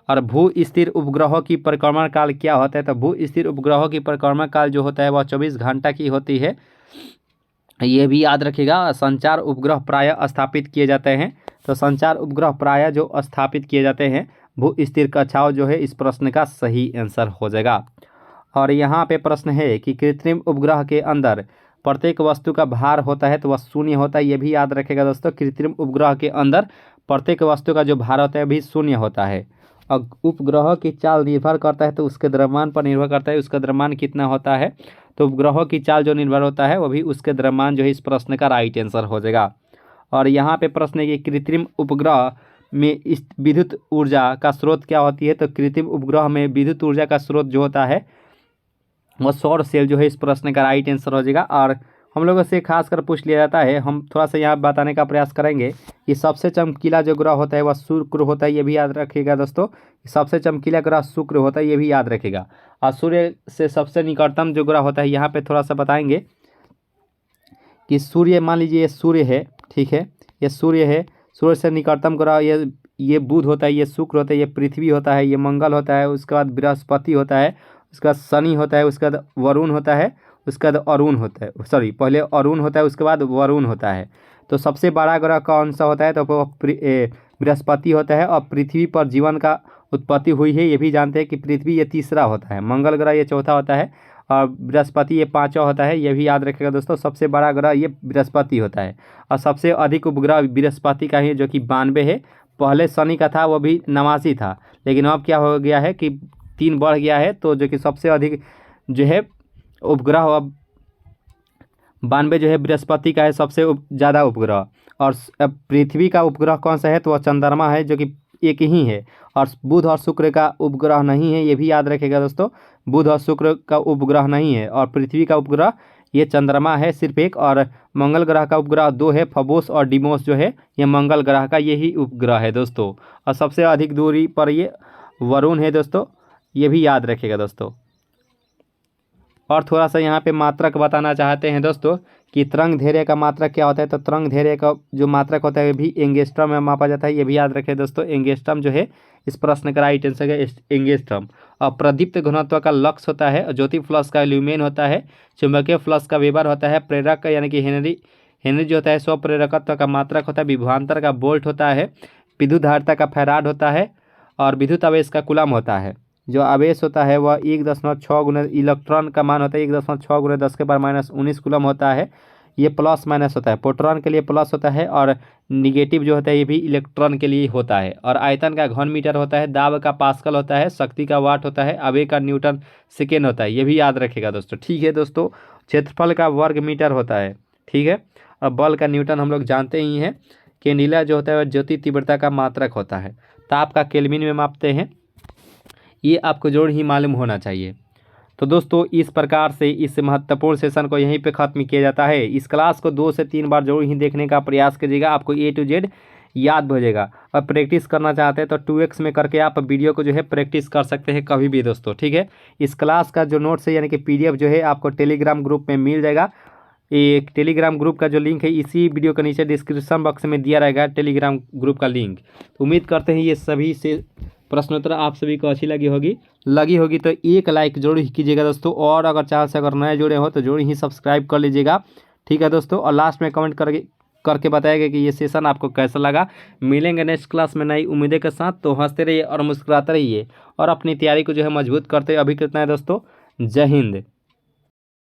और भू स्थिर उपग्रहों की परिक्रमण काल क्या होता है, तो भू स्थिर उपग्रहों की परिक्रमण काल जो होता है वह 24 घंटा की होती है, ये भी याद रखिएगा। संचार उपग्रह प्रायः स्थापित किए जाते हैं, तो संचार उपग्रह प्रायः जो स्थापित किए जाते हैं भू स्थिर कक्षाओं जो है इस प्रश्न का सही आंसर हो जाएगा। और यहाँ पे प्रश्न है कि कृत्रिम उपग्रह के अंदर प्रत्येक वस्तु का भार होता है तो वह शून्य होता है, ये भी याद रखेगा दोस्तों। कृत्रिम उपग्रह के अंदर प्रत्येक वस्तु का जो भार होता है भी शून्य होता है। और उपग्रह की चाल निर्भर करता है तो उसके द्रव्यमान पर निर्भर करता है, उसका द्रव्यमान कितना होता है, तो उपग्रहों की चाल जो निर्भर होता है वो भी उसके द्रव्यमान जो है इस प्रश्न का राइट आंसर हो जाएगा। और यहाँ पे प्रश्न है कि कृत्रिम उपग्रह में इस विद्युत ऊर्जा का स्रोत क्या होती है, तो कृत्रिम उपग्रह में विद्युत ऊर्जा का स्रोत जो होता है वह सौर सेल जो है इस प्रश्न का राइट आंसर हो जाएगा। और हम लोगों से खासकर पूछ लिया जाता है, हम थोड़ा सा यहाँ बताने का प्रयास करेंगे कि सबसे चमकीला जो ग्रह होता है वह शुक्र होता है, ये भी याद रखिएगा दोस्तों। सबसे चमकीला ग्रह शुक्र होता है, ये भी याद रखिएगा। और सूर्य से सबसे निकटतम जो ग्रह होता है यहाँ पे थोड़ा सा बताएंगे कि सूर्य, मान लीजिए ये सूर्य है, ठीक है, ये सूर्य है, सूर्य से निकटतम ग्रह ये बुध होता है, ये शुक्र होता है, ये पृथ्वी होता है, ये मंगल होता है, उसके बाद बृहस्पति होता है, उसके बाद शनि होता है, उसके बाद वरुण होता है, उसके बाद अरुण होता है, सॉरी पहले अरुण होता है उसके बाद वरुण होता है। तो सबसे बड़ा ग्रह कौन सा होता है, तो वो बृहस्पति होता है। और पृथ्वी पर जीवन का उत्पत्ति हुई है ये भी जानते हैं कि पृथ्वी ये तीसरा होता है, मंगल ग्रह ये चौथा होता है और बृहस्पति ये पाँचवा होता है, ये भी याद रखिएगा दोस्तों। सबसे बड़ा ग्रह ये बृहस्पति होता है और सबसे अधिक उपग्रह बृहस्पति का है जो कि 92 है। पहले शनि का था वो भी 89 था, लेकिन अब क्या हो गया है कि 3 बढ़ गया है, तो जो कि सबसे अधिक जो है उपग्रह अब 92 जो है बृहस्पति का है, सबसे ज़्यादा उपग्रह। और पृथ्वी का उपग्रह कौन सा है, तो वह चंद्रमा है जो कि एक ही है। और बुध और शुक्र का उपग्रह नहीं है, ये भी याद रखेगा दोस्तों। बुध और शुक्र का उपग्रह नहीं है और पृथ्वी का उपग्रह ये चंद्रमा है सिर्फ एक। और मंगल ग्रह का उपग्रह 2 है, फबोस और डिमोस जो है ये मंगल ग्रह का यही उपग्रह है दोस्तों। और सबसे अधिक दूरी पर ये वरुण है दोस्तों, ये भी याद रखेगा दोस्तों। और थोड़ा सा यहाँ पे मात्रक बताना चाहते हैं दोस्तों कि तरंग धैर्य का मात्रक क्या होता है, तो तरंग धैर्य का जो मात्रक होता है भी एंगस्ट्रम में मापा जाता है, ये भी याद रखें दोस्तों। एंगस्ट्रम जो है इस प्रश्न का राइट आंसर है एंगस्ट्रम। और प्रदीप्त घनत्व का लक्स होता है, ज्योति फ्लक्स का ल्यूमेन होता है, चुंबकीय फ्लक्स का वेबर होता है, प्रेरक यानी कि हेनरी जो होता है स्व प्रेरकत्व का मात्रक होता है, विभवांतर का बोल्ट होता है, विद्युत धारिता का फैराड होता है और विद्युत आवेश का कूलम होता है। जो आवेश होता है वह 1.6 गुना इलेक्ट्रॉन का मान होता है 1.6 गुना 10⁻⁻19 कूलम होता है। ये प्लस माइनस होता है, प्रोटॉन के लिए प्लस होता है और निगेटिव जो होता है ये भी इलेक्ट्रॉन के लिए होता है। और आयतन का घन मीटर होता है, दाब का पास्कल होता है, शक्ति का वाट होता है, आवेग का न्यूटन सेकेंड होता है, ये भी याद रखेगा दोस्तों। ठीक है दोस्तों, क्षेत्रफल का वर्ग मीटर होता है, ठीक है। और बल का न्यूटन हम लोग जानते ही हैं कैंडिला जो होता है वह ज्योति तीव्रता का मात्रक होता है। ताप का केल्विन में मापते हैं, ये आपको जरूर ही मालूम होना चाहिए। तो दोस्तों इस प्रकार से इस महत्वपूर्ण सेशन को यहीं पे ख़त्म किया जाता है। इस क्लास को 2 से 3 बार जरूर ही देखने का प्रयास कीजिएगा, आपको A to Z याद हो जाएगा। और प्रैक्टिस करना चाहते हैं तो 2x में करके आप वीडियो को जो है प्रैक्टिस कर सकते हैं कभी भी दोस्तों, ठीक है। इस क्लास का जो नोट्स है यानी कि PDF जो है आपको टेलीग्राम ग्रुप में मिल जाएगा। एक टेलीग्राम ग्रुप का जो लिंक है इसी वीडियो के नीचे डिस्क्रिप्शन बॉक्स में दिया रहेगा, टेलीग्राम ग्रुप का लिंक। उम्मीद करते हैं ये सभी से प्रश्नोत्तर आप सभी को अच्छी लगी होगी तो एक लाइक जरूर ही कीजिएगा दोस्तों। और अगर चैनल से अगर नए जुड़े हो तो जरूर ही सब्सक्राइब कर लीजिएगा, ठीक है दोस्तों। और लास्ट में कमेंट करके बताइएगा कि ये सेशन आपको कैसा लगा। मिलेंगे नेक्स्ट क्लास में नई उम्मीदें के साथ, तो हंसते रहिए और मुस्कुराते रहिए और अपनी तैयारी को जो है मजबूत करते। अभी कितना है दोस्तों, जय हिंद।